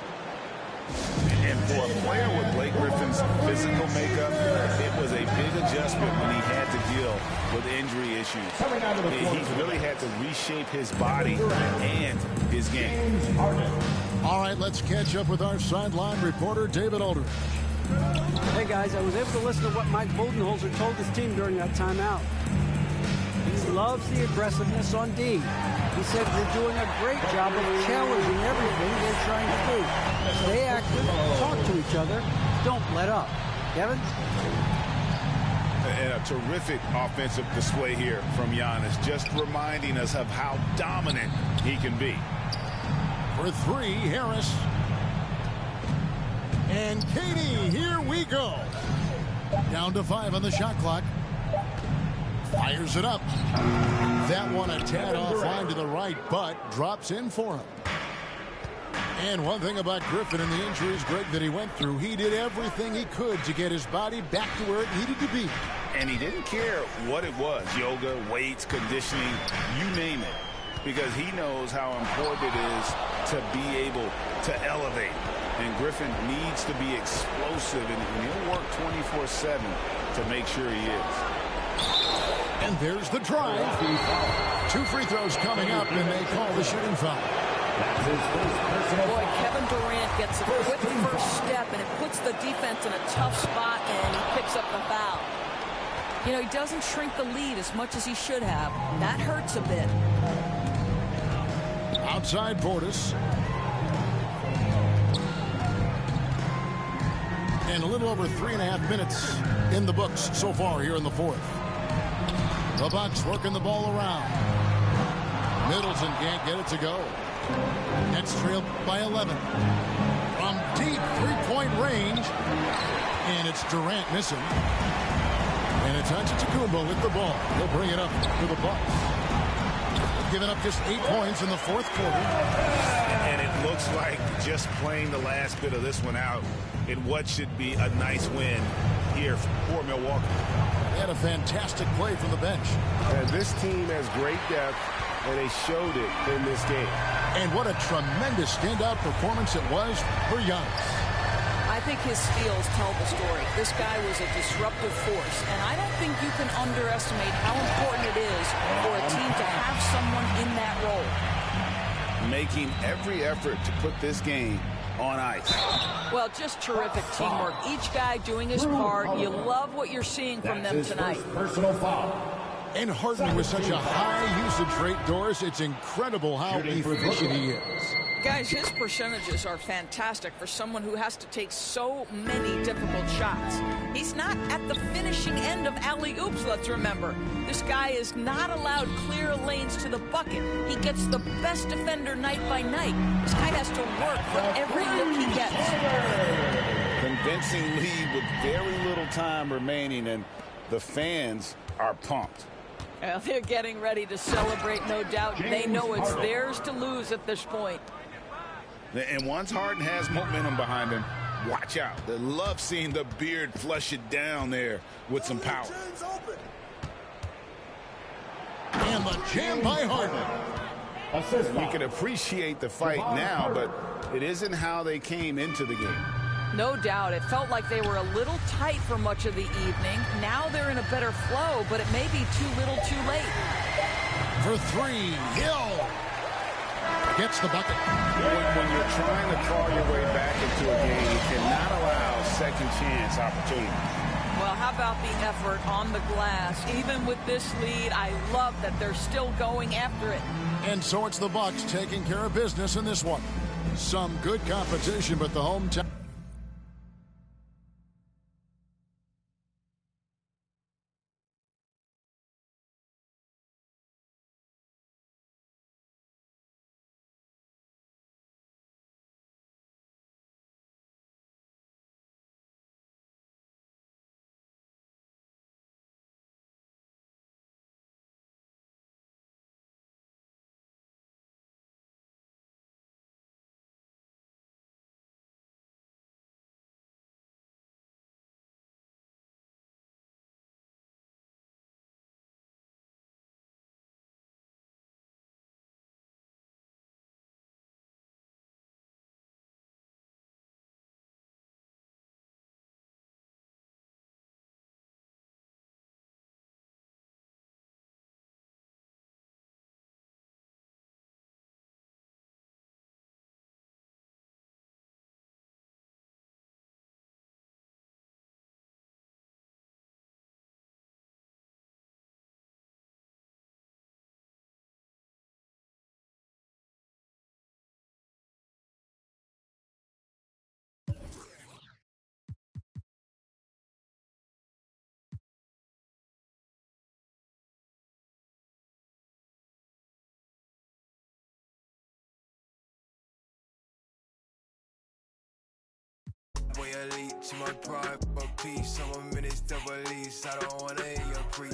And for a player with Blake Griffin's physical makeup, it was a big adjustment when he had to deal with injury issues. He's really had to reshape his body and his game. All right, let's catch up with our sideline reporter, David Aldridge. Hey, guys, I was able to listen to what Mike Budenholzer told his team during that timeout. He loves the aggressiveness on D. He said we're doing a great job of challenging everything they're trying to do. Stay active, talk to each other, don't let up. Kevin? And a terrific offensive display here from Giannis, just reminding us of how dominant he can be. For three, Harris. And Katie, here we go. Down to 5 on the shot clock. Fires it up. That one a tad offline to the right, but drops in for him. And one thing about Griffin and the injuries, Greg, that he went through, he did everything he could to get his body back to where it needed to be. And he didn't care what it was, yoga, weights, conditioning, you name it, because he knows how important it is to be able to elevate. And Griffin needs to be explosive, and he'll work 24/7 to make sure he is. And there's the drive. 2 free throws coming up, and they call the shooting foul. Boy, Kevin Durant gets a quick first step, and it puts the defense in a tough spot, and he picks up the foul. You know, he doesn't shrink the lead as much as he should have. That hurts a bit. Outside Portis. And a little over 3.5 minutes in the books so far here in the fourth. The Bucks working the ball around. Middleton can't get it to go. Nets trailed by 11. From deep three-point range. And it's Durant missing. And it's Antetokounmpo with the ball. He'll bring it up to the Bucks. Giving up just 8 points in the fourth quarter. And it looks like just playing the last bit of this one out in what should be a nice win here for Milwaukee. They had a fantastic play from the bench. And this team has great depth, and they showed it in this game. And what a tremendous standout performance it was for Giannis. I think his steals tell the story. This guy was a disruptive force, and I don't think you can underestimate how important it is for a team to have someone in that role. Making every effort to put this game on ice. Well, just terrific teamwork. Each guy doing his part. You love what you're seeing from them tonight. Personal foul. And Harden with such a high usage rate, Doris, it's incredible how efficient he is. Guys, his percentages are fantastic for someone who has to take so many difficult shots. He's not at the finishing end of alley-oops, let's remember. This guy is not allowed clear lanes to the bucket. He gets the best defender night by night. This guy has to work for every look he gets. Convincing lead with very little time remaining, and the fans are pumped. Well, they're getting ready to celebrate, no doubt. They know it's theirs to lose at this point. And once Harden has momentum behind him, watch out. They love seeing the beard flush it down there with some power. And the jam by Harden. We can appreciate the fight now, but it isn't how they came into the game. No doubt. It felt like they were a little tight for much of the evening. Now they're in a better flow, but it may be too little too late. For three, Hill gets the bucket. When you're trying to claw your way back into a game, you cannot allow second chance opportunities. Well, how about the effort on the glass? Even with this lead, I love that they're still going after it. And so it's the Bucks taking care of business in this one. Some good competition, but the hometown. Boy, elite, to my pride, for peace. Some minutes double lease. I don't wanna hear your preach.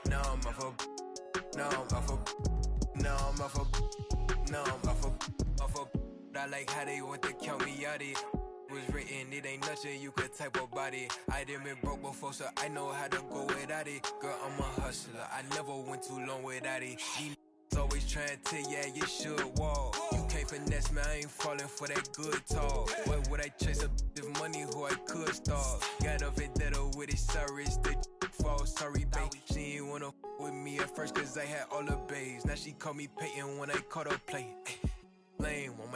Now I'm off a, now I'm off a, now I'm off a, now I'm off a. I like how they want to count me out it. Was written, it ain't nothing you could type about it. I done been broke before, so I know how to go without it. Girl, I'm a hustler. I never went too long without it. Always trying to tell ya you should walk. You can't finesse me, I ain't falling for that good talk. Why would I chase up this money who I could start? Got a vendetta with it, sorry, it's the fault. Sorry, babe. She ain't wanna with me at first cause I had all the babes. Now she call me Peyton when I caught her play. Lane, want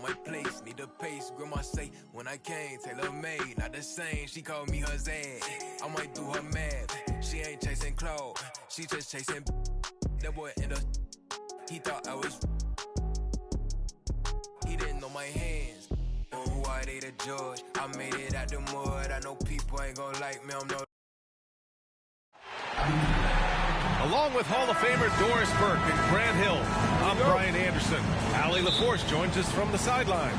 my place, need a pace. Grandma say, when I came, tailor made, not the same. She called me her Zad. I might do her mad. She ain't chasing clothes, she just chasing. That boy in the. He thought I was. He didn't know my hands. On who I they the judge. I made it out the mud. I know people ain't gonna like me. I'm no. Along with Hall of Famer Doris Burke and Grant Hill, I'm Brian Anderson. Allie LaForce joins us from the sidelines.